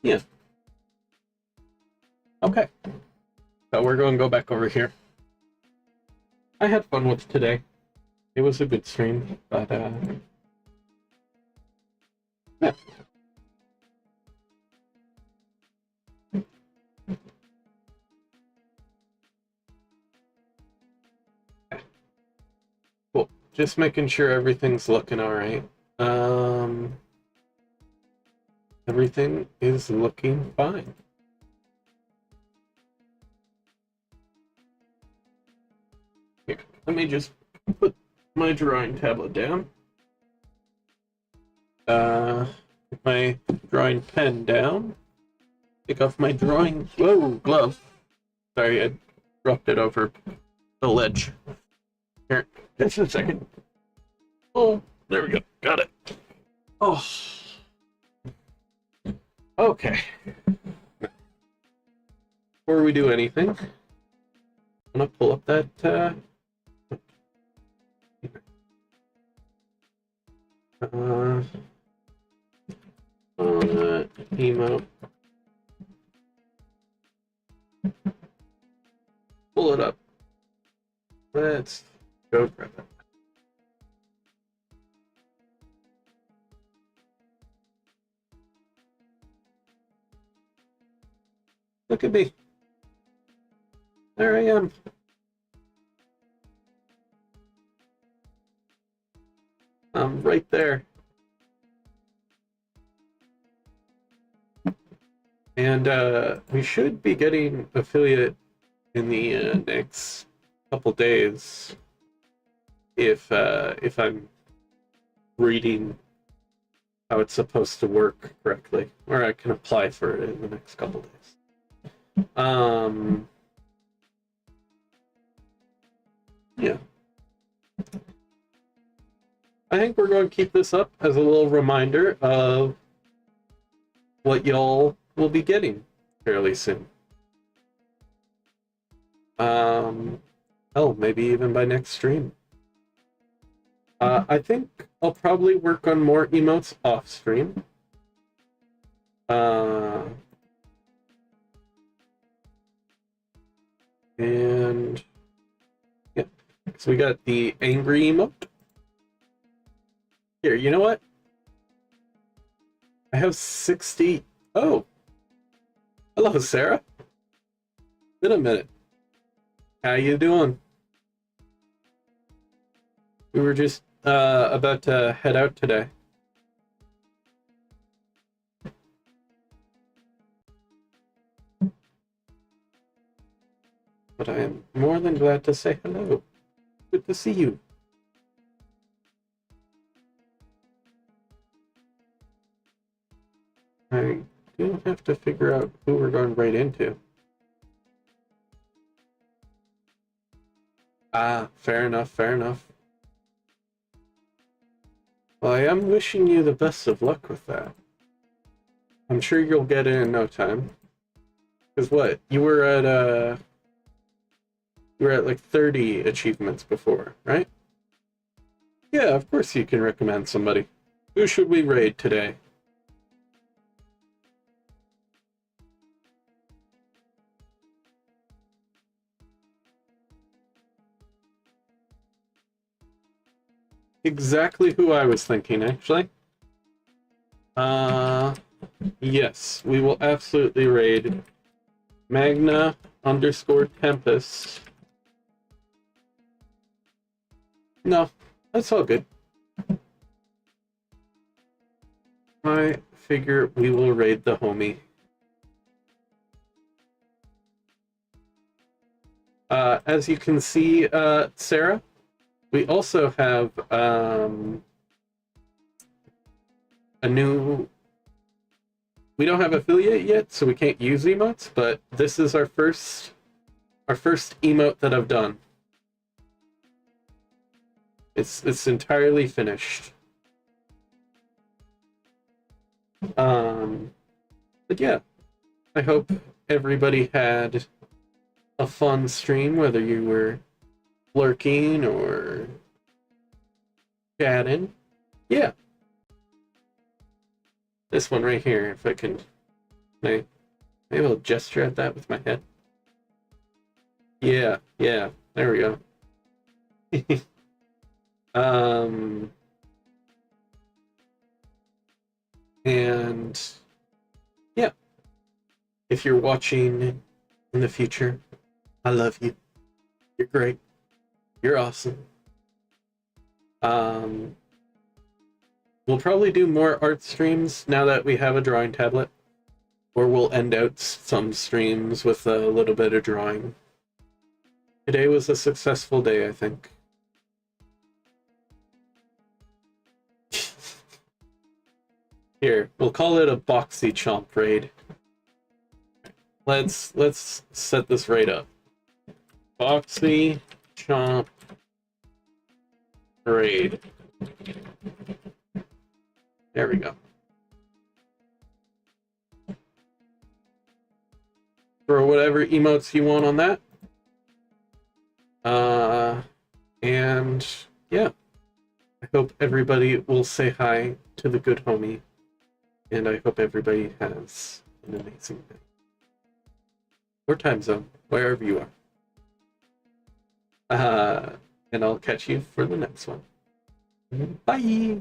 Yeah. Okay. So we're going to go back over here. I had fun with today. It was a good stream, but yeah. Cool. Just making sure everything's looking all right. Everything is looking fine. Here, let me just put my drawing tablet down. Put my drawing pen down. Take off my drawing... Whoa, glove. Sorry, I dropped it over the ledge. Here, just a second. Oh, there we go. Got it. Oh. Okay. Before we do anything, I'm gonna pull up that, emote. Pull it up. Let's go grab it. Look at me. There I am. I'm right there. And we should be getting affiliate in the next couple days if I'm reading how it's supposed to work correctly, or I can apply for it in the next couple days. Yeah. I think we're going to keep this up as a little reminder of what y'all will be getting fairly soon. Oh, maybe even by next stream. I think I'll probably work on more emotes off stream. And yeah, so we got the angry emote. Here, you know what? I have 60. Oh, hello, Sarah. Been a minute. How you doing? We were just about to head out today. But I am more than glad to say hello. Good to see you. I do have to figure out who we're going right into. Ah, fair enough, fair enough. Well, I am wishing you the best of luck with that. I'm sure you'll get it in no time. Because what? You were at like 30 achievements before, right? Yeah, of course you can recommend somebody. Who should we raid today? Exactly who I was thinking, actually. Yes, we will absolutely raid Magna_Tempest. No, that's all good. I figure we will raid the homie. As you can see, Sarah, we also have a new... We don't have affiliate yet, so we can't use emotes, but this is our first emote that I've done. It's entirely finished. But yeah, I hope everybody had a fun stream, whether you were lurking or chatting. Yeah. This one right here, if I can, maybe I'll gesture at that with my head. Yeah, yeah, there we go. And yeah, if you're watching in the future, I love you. You're great. You're awesome. We'll probably do more art streams now that we have a drawing tablet, or we'll end out some streams with a little bit of drawing. Today was a successful day, I think. Here, we'll call it a boxy chomp raid. Let's set this right up. Boxy chomp raid. There we go. Throw whatever emotes you want on that. And yeah, I hope everybody will say hi to the good homie, and I hope everybody has an amazing day. Or time zone, wherever you are. And I'll catch you for the next one. Bye!